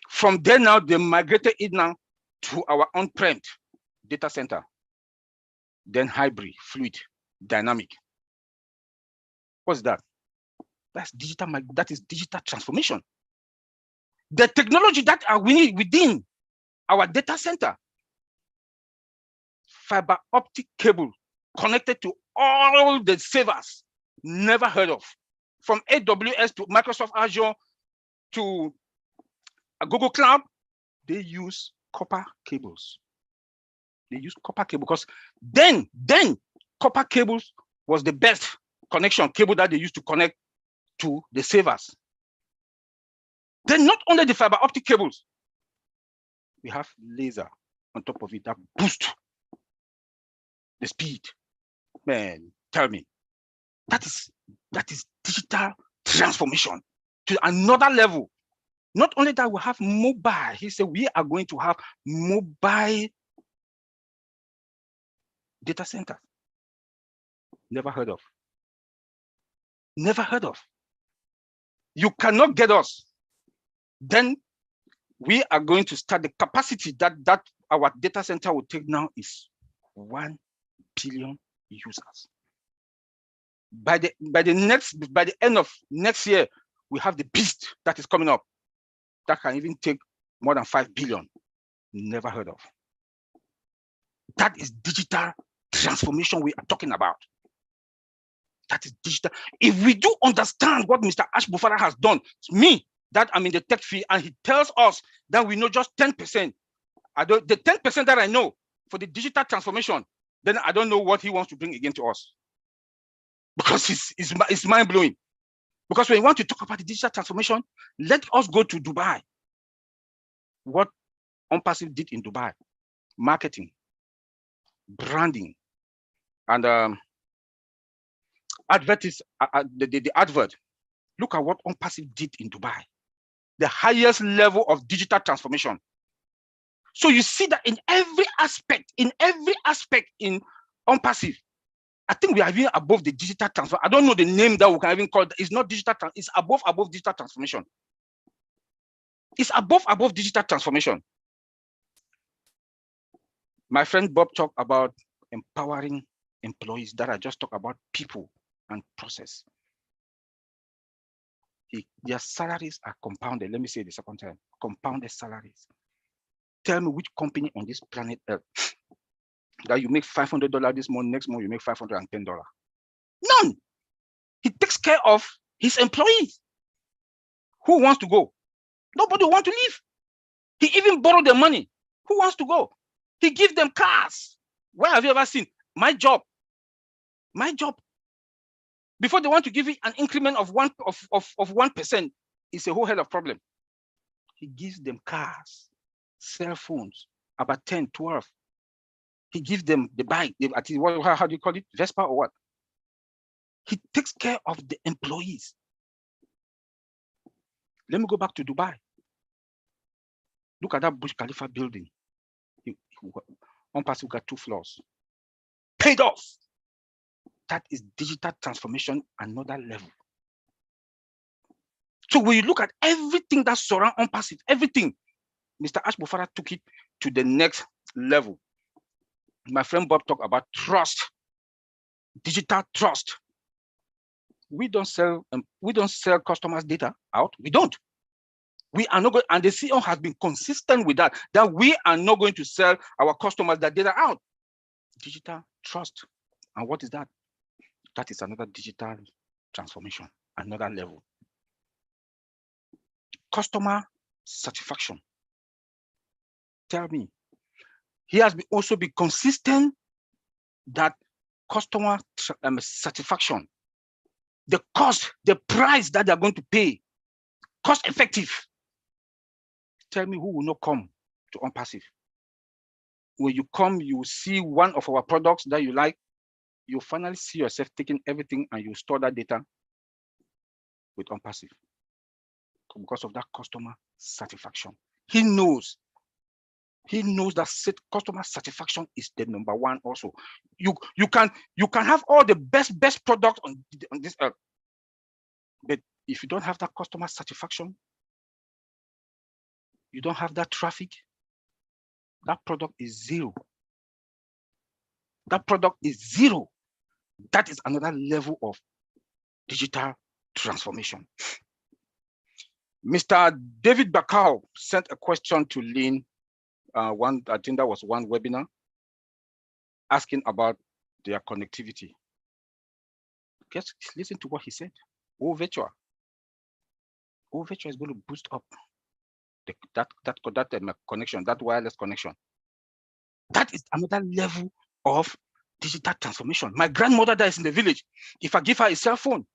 From there now they migrated it now to our on-prem data center. Then hybrid, fluid, dynamic. What's that? That's digital. That is digital transformation. The technology that are within our data center, fiber optic cable connected to all the servers, never heard of. From AWS to Microsoft Azure to Google Cloud, they use copper cables. They use copper cable because then copper cables was the best connection cable that they used to connect to the servers. Then not only the fiber optic cables, we have laser on top of it that boost the speed. Man, tell me, that is digital transformation to another level. Not only that, we have mobile. He said we are going to have mobile data center. Never heard of. Never heard of. You cannot get us. Then we are going to start the capacity that our data center will take now is 1 billion users. By the end of next year, we have the beast that is coming up that can even take more than 5 billion. Never heard of. That is digital transformation we are talking about. That is digital. If we do understand what Mr. Ashmufara has done, it's me that I'm in the tech field, and he tells us that we know just 10%. The 10% that I know for the digital transformation, then I don't know what he wants to bring again to us. Because it's mind-blowing. Because when we want to talk about the digital transformation, let us go to Dubai. What ONPASSIVE did in Dubai: marketing, branding, and the advert. Look at what ONPASSIVE did in Dubai. The highest level of digital transformation. So you see that in every aspect in ONPASSIVE, I think we are even above the digital transformation. I don't know the name that we can even call it. It's not digital, it's above digital transformation. It's above digital transformation. My friend Bob talked about empowering employees. That I just talked about people and process. Their salaries are compounded. Let me say the second time, compounded salaries. Tell me which company on this planet Earth that you make $500 this month, next month you make $510. None. He takes care of his employees. Who wants to go? Nobody wants to leave. He even borrowed their money. Who wants to go? He gives them cars. Where have you ever seen? My job. Before they want to give you an increment of 1%, it's a whole hell of problem. He gives them cars, cell phones, about 10, 12. He gives them the bike. How do you call it? Vespa or what? He takes care of the employees. Let me go back to Dubai. Look at that Burj Khalifa building. ONPASSIVE got 2 floors. Paid off. That is digital transformation, another level. So when you look at everything that surrounds ONPASSIVE, everything, Mr. Ashbufara took it to the next level. My friend Bob talked about trust, digital trust. We don't sell customers' data out. We don't. We are not going, and the CEO has been consistent with that we are not going to sell our customers that data out. Digital trust. And what is that? That is another digital transformation, another level. Customer satisfaction. Tell me, he has also been consistent that customer satisfaction, the cost, the price that they're going to pay, cost effective. Tell me who will not come to ONPASSIVE. When you come, you see one of our products that you like, you finally see yourself taking everything and you store that data with ONPASSIVE because of that customer satisfaction. He knows that customer satisfaction is the number one. Also, you can have all the best products on this earth, but if you don't have that customer satisfaction, you don't have that traffic, that product is zero. That product is zero. That is another level of digital transformation. Mr. David Bakau sent a question to Lynn. I think that was one webinar, asking about their connectivity. Just listen to what he said. Virtual is going to boost up that connection, that wireless connection. That is another level of digital transformation. My grandmother that is in the village, if I give her a cell phone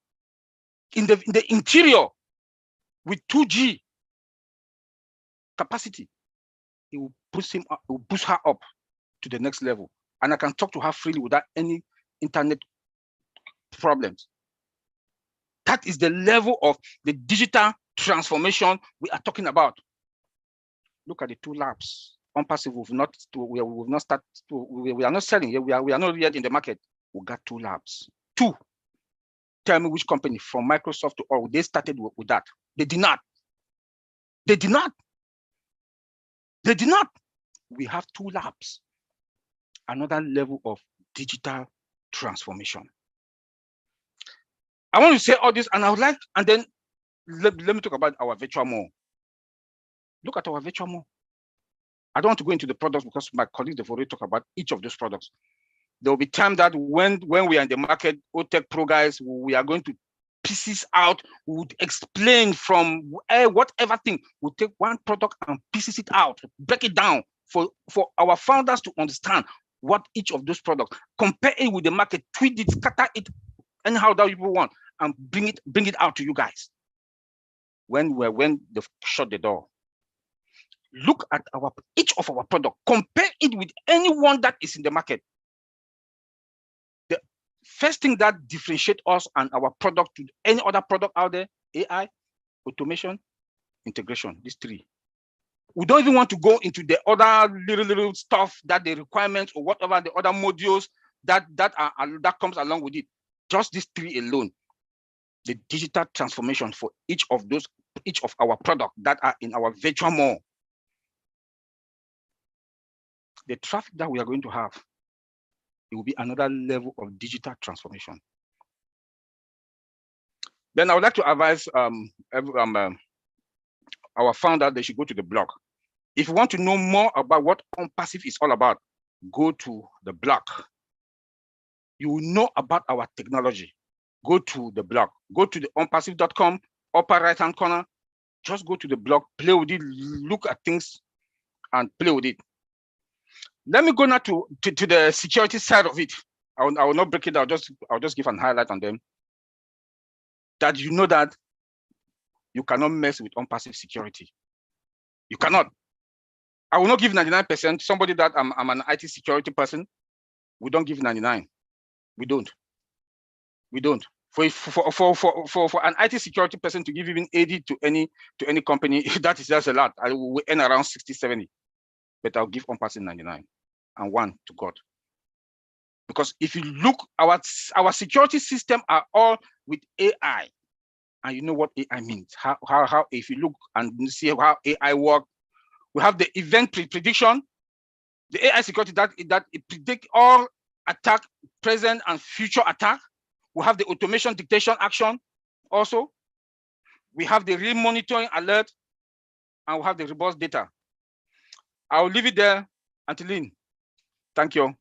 in the interior with 2G capacity, it will boost her up to the next level. And I can talk to her freely without any internet problems. That is the level of the digital transformation we are talking about. Look at the 2 labs. ONPASSIVE, we are not selling yet. We are not yet in the market. We got 2 labs. 2. Tell me which company from Microsoft to Oracle, they started with that. They did not. They did not. They did not. We have 2 labs. Another level of digital transformation. I want to say all this, and I would like, and then let me talk about our virtual mall. Look at our virtual mall. I don't want to go into the products because my colleagues have already talked about each of those products. There will be time that when we are in the market, OTech Pro guys, we are going to pieces out, we would explain from whatever thing, we'll take one product and pieces it out, break it down for our founders to understand what each of those products, compare it with the market, tweak it, scatter it, anyhow that people want, and bring it out to you guys. When they've shut the door. Look at each of our product, compare it with anyone that is in the market. The first thing that differentiates us and our product to any other product out there, AI, automation, integration, these 3. We don't even want to go into the other little stuff that the requirements or whatever the other modules that comes along with it. Just these 3 alone. The digital transformation for each of our products that are in our virtual mall. The traffic that we are going to have, it will be another level of digital transformation. Then I would like to advise our founder, they should go to the blog. If you want to know more about what ONPASSIVE is all about, go to the blog. You will know about our technology. Go to the blog. Go to the onpassive.com, upper right-hand corner. Just go to the blog, play with it, look at things, and play with it. Let me go now to the security side of it. I will not break it down. I'll just give an highlight on them. That you know that you cannot mess with ONPASSIVE security. You cannot. I will not give 99%. Somebody that I'm an IT security person, we don't give 99. We don't. We don't. For an IT security person to give even 80 to any company, that is just a lot. I will earn around 60, 70. But I'll give ONPASSIVE 99 and 1 to God. Because if you look, our security system are all with AI. And you know what AI means. How if you look and see how AI works, we have the event prediction, the AI security that it predict all attack, present and future attack. We have the automation dictation action also. We have the real monitoring alert, and we have the robust data. I'll leave it there, Anteline. Thank you.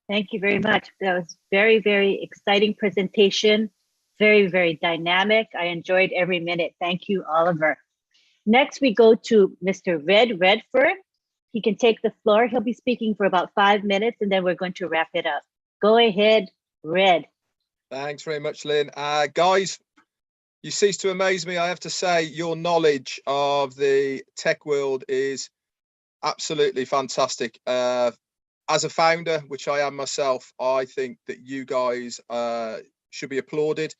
Thank you very much. That was very, very exciting presentation. Very, very dynamic. I enjoyed every minute. Thank you, Oliver. Next, we go to Mr. Red Redford. He can take the floor. He'll be speaking for about 5 minutes, and then we're going to wrap it up. Go ahead, Red. Thanks very much, Lynn. Guys, you cease to amaze me. I have to say, your knowledge of the tech world is absolutely fantastic. As a founder, which I am myself, I think that you guys should be applauded,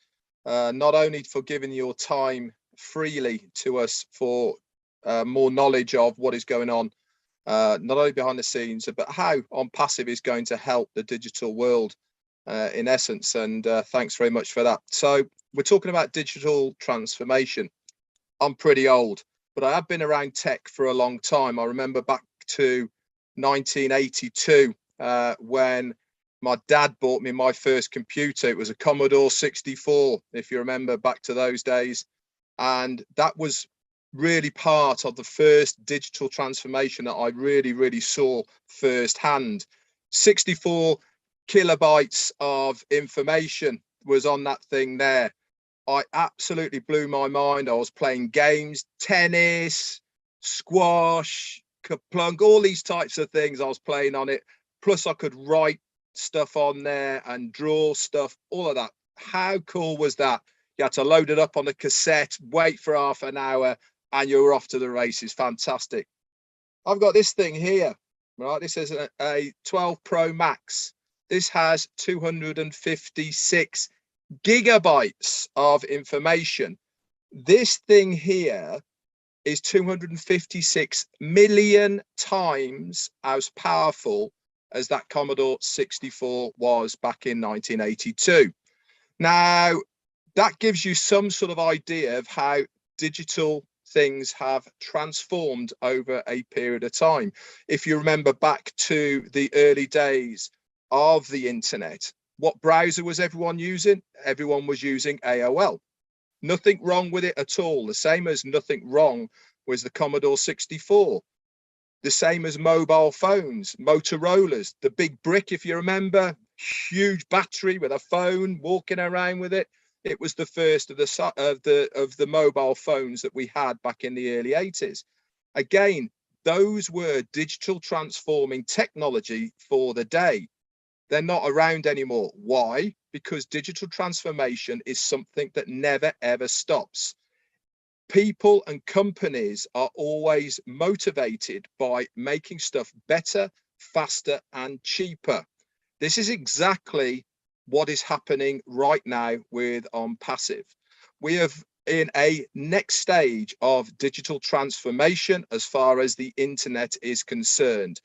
not only for giving your time freely to us for more knowledge of what is going on, not only behind the scenes, but how ONPASSIVE is going to help the digital world in essence. And thanks very much for that. So we're talking about digital transformation. I'm pretty old, but I have been around tech for a long time. I remember back to 1982 when my dad bought me my first computer. It was a Commodore 64, if you remember back to those days. And that was really part of the first digital transformation that I really saw firsthand. 64 kilobytes of information was on that thing there. I absolutely blew my mind. I was playing games, tennis, squash, Kaplunk, all these types of things I was playing on it. Plus I could write stuff on there and draw stuff, all of that. How cool was that? You had to load it up on a cassette, wait for half an hour, and you were off to the races. Fantastic. I've got this thing here, right? This is a 12 Pro Max. This has 256 gigabytes of information. This thing here is 256 million times as powerful as that Commodore 64 was back in 1982. Now, that gives you some sort of idea of how digital things have transformed over a period of time. If you remember back to the early days of the internet, what browser was everyone using? Everyone was using AOL. Nothing wrong with it at all. The same as nothing wrong was the Commodore 64. The same as mobile phones, Motorola's, the big brick, if you remember, huge battery with a phone, walking around with it. It was the first of the mobile phones that we had back in the early 80s. Again, those were digital transforming technology for the day. They're not around anymore. Why? Because digital transformation is something that never, ever stops. People and companies are always motivated by making stuff better, faster, and cheaper. This is exactly what is happening right now with ONPASSIVE. We have in a next stage of digital transformation as far as the internet is concerned.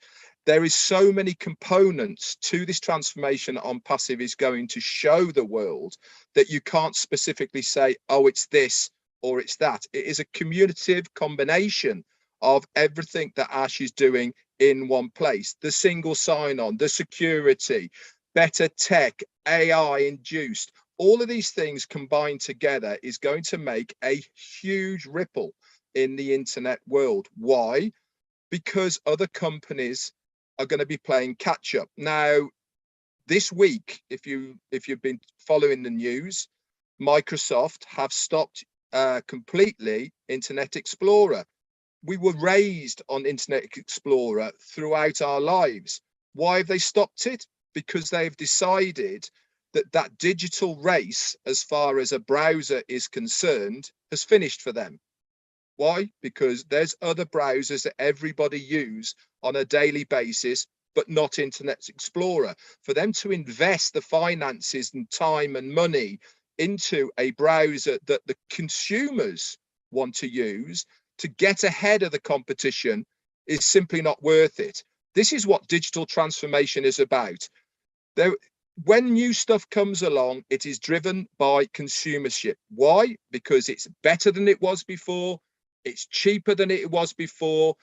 There is so many components to this transformation that ONPASSIVE is going to show the world that you can't specifically say, oh, it's this or it's that. It is a cumulative combination of everything that Ash is doing in one place. The single sign-on, the security, better tech, AI induced, all of these things combined together is going to make a huge ripple in the internet world. Why? Because other companies are going to be playing catch up. Now, this week, if you've been following the news, Microsoft have stopped completely Internet Explorer. We were raised on Internet Explorer throughout our lives. Why have they stopped it? Because they've decided that that digital race, as far as a browser is concerned, has finished for them. Why? Because there's other browsers that everybody use on a daily basis, but not Internet Explorer. For them to invest the finances and time and money into a browser that the consumers want to use to get ahead of the competition is simply not worth it. This is what digital transformation is about. When new stuff comes along, it is driven by consumership. Why? Because it's better than it was before, it's cheaper than it was before,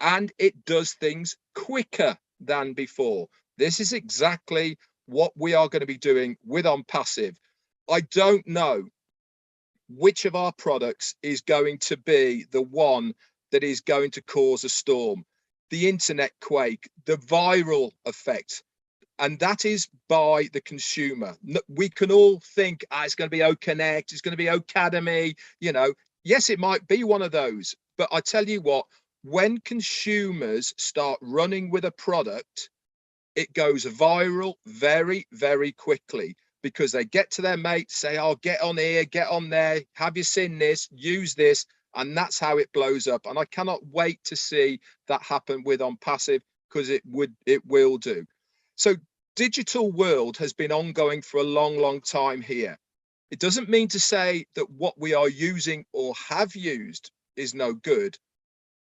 and it does things quicker than before. This is exactly what we are going to be doing with ONPASSIVE. I don't know which of our products is going to be the one that is going to cause a storm. The internet quake, the viral effect, and that is by the consumer. We can all think it's going to be OConnect, it's going to be Academy, you know. Yes, it might be one of those, but I tell you what, when consumers start running with a product, it goes viral very, very quickly, because they get to their mates, say, oh, get on here, get on there, have you seen this, use this, and that's how it blows up. And I cannot wait to see that happen with ONPASSIVE, because it will do. So digital world has been ongoing for a long, long time here. It doesn't mean to say that what we are using or have used is no good.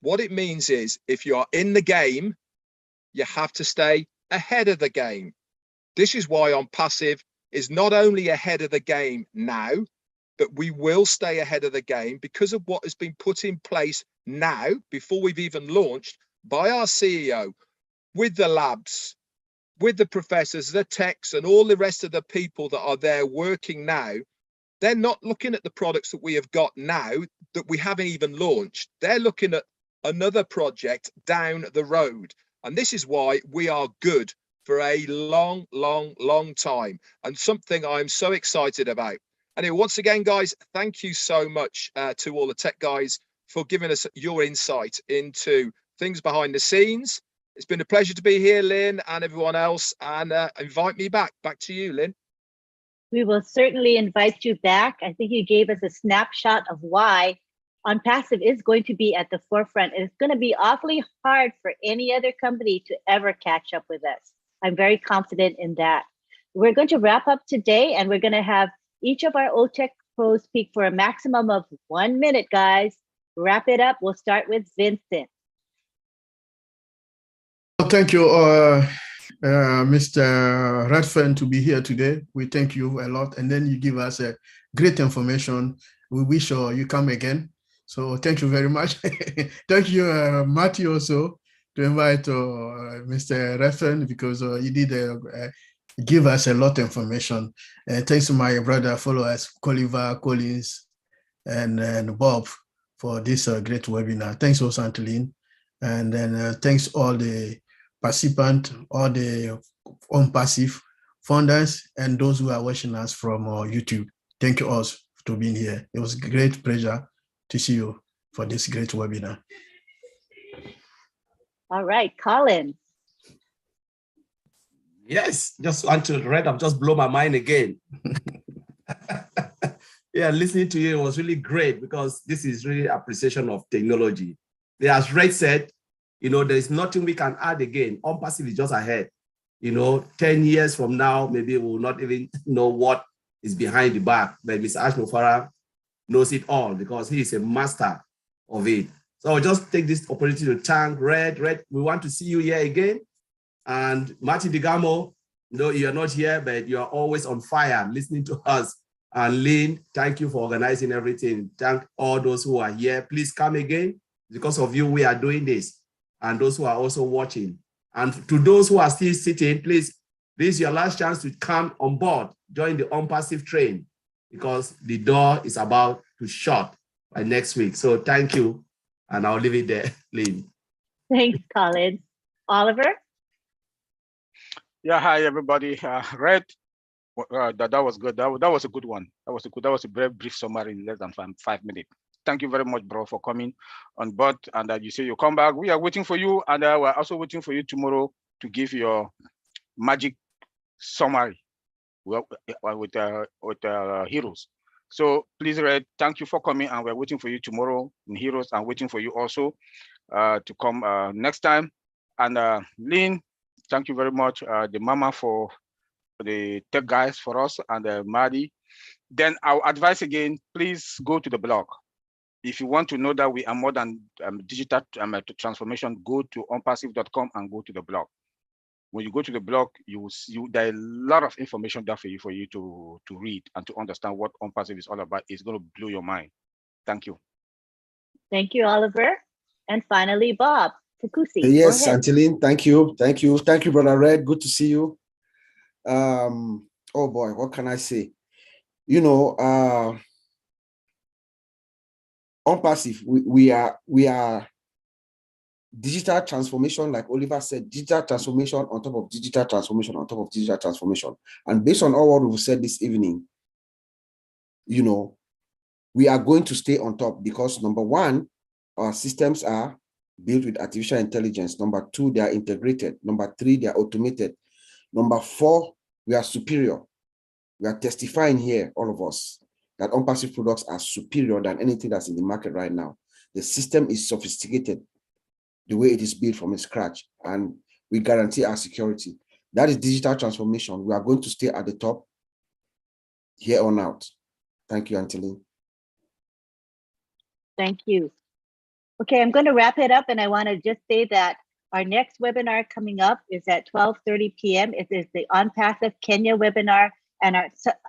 What it means is, if you are in the game, you have to stay ahead of the game. This is why ONPASSIVE is not only ahead of the game now, but we will stay ahead of the game because of what has been put in place now, before we've even launched, by our CEO, with the labs, with the professors, the techs, and all the rest of the people that are there working now. They're not looking at the products that we have got now that we haven't even launched. They're looking at another project down the road. And this is why we are good for a long, long, long time, and something I'm so excited about. Anyway, once again, guys, thank you so much to all the tech guys for giving us your insight into things behind the scenes. It's been a pleasure to be here, Lynn, and everyone else, and invite me back. Back to you, Lynn. We will certainly invite you back. I think you gave us a snapshot of why ONPASSIVE is going to be at the forefront. It's going to be awfully hard for any other company to ever catch up with us. I'm very confident in that. We're going to wrap up today, and we're going to have each of our OTech Pros speak for a maximum of 1 minute, guys. Wrap it up. We'll start with Vincent. Well, thank you, Mr. Radfern, to be here today. We thank you a lot, and then you give us great information. We wish you come again. So thank you very much. Thank you, Matthew, also, to invite Mr. Radfern, because he did give us a lot of information. And thanks to my brother, followers, Oliver, Collins, and Bob for this great webinar. Thanks also, Antolin. And then thanks all the participants, all the ONPASSIVE founders, and those who are watching us from YouTube. Thank you all for being here. It was a great pleasure to see you for this great webinar. All right, Colin. Yes, just want to read up, just blow my mind again. Yeah, listening to you was really great, because this is really appreciation of technology. As Red said, you know, there's nothing we can add again. ONPASSIVE is just ahead. You know, 10 years from now, maybe we'll not even know what is behind the back, but Mr. Ashnofara knows it all, because he is a master of it. So I'll just take this opportunity to thank Red. Red, we want to see you here again. And Martin Digamo, no, you're not here, but you're always on fire listening to us. And Lynn, thank you for organizing everything. Thank all those who are here. Please come again. Because of you, we are doing this. And those who are also watching. And to those who are still sitting, please This is your last chance to come on board, join the ONPASSIVE train, because the door is about to shut by next week. So thank you, and I'll leave it there, Lynn. Thanks, Colin. Oliver? Yeah, hi everybody. Red, that was good. That was a good one. That was a very brief summary in less than 5 minutes. Thank you very much, bro, for coming on board. And you say you come back. We are waiting for you, and we're also waiting for you tomorrow to give your magic summary with Heroes. So please, Red, thank you for coming, and we're waiting for you tomorrow in Heroes, and waiting for you also to come next time. And Lynn, thank you very much, the mama, for the tech guys for us, and Maddie. Then our advice again, please go to the blog. If you want to know that we are more than digital transformation, go to onpassive.com and go to the blog. When you go to the blog, you will see there are a lot of information there for you to read and to understand what ONPASSIVE is all about. It's going to blow your mind. Thank you. Thank you, Oliver. And finally, Bob Takusi. Yes, Angeline, thank you. Thank you, Brother Red. Good to see you. Oh boy, what can I say? You know, ONPASSIVE, we are digital transformation, like Oliver said, digital transformation on top of digital transformation on top of digital transformation. And based on all what we've said this evening, you know, we are going to stay on top because number one, our systems are built with artificial intelligence. Number two, they are integrated. Number three, they are automated. Number four, we are superior. We are testifying here, all of us, that ONPASSIVE products are superior than anything that's in the market right now. The system is sophisticated, the way it is built from scratch, and we guarantee our security. That is digital transformation. We are going to stay at the top here on out. Thank you, Angeline. Thank you. Okay, I'm going to wrap it up, and I want to just say that our next webinar coming up is at 12:30 p.m. It is the ONPASSIVE Kenya webinar, and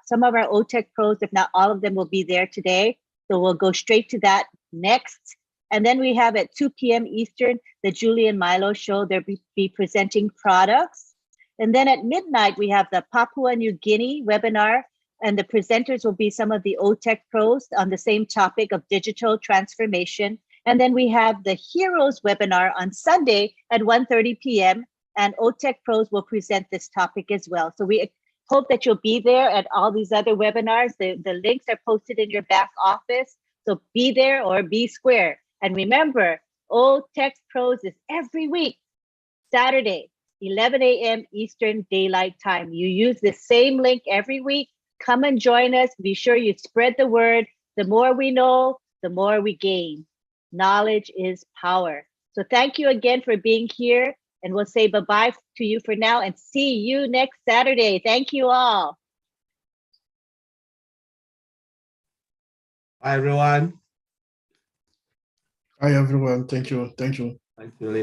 some of our OTech pros, if not all of them, will be there today. So we'll go straight to that next. And then we have at 2 p.m. Eastern, the Julie and Milo show. They'll be presenting products. And then at midnight, we have the Papua New Guinea webinar, and the presenters will be some of the OTech pros on the same topic of digital transformation. And then we have the Heroes webinar on Sunday at 1:30 p.m. and OTech pros will present this topic as well. So we hope that you'll be there at all these other webinars. The links are posted in your back office. So be there or be square. And remember, OTech Pros is every week, Saturday, 11 a.m. Eastern Daylight Time. You use the same link every week. Come and join us. Be sure you spread the word. The more we know, the more we gain. Knowledge is power. So thank you again for being here. And we'll say bye-bye to you for now and see you next Saturday. Thank you all. Bye, everyone. Hi, everyone. Thank you. Thank you. Thank you, Lynn.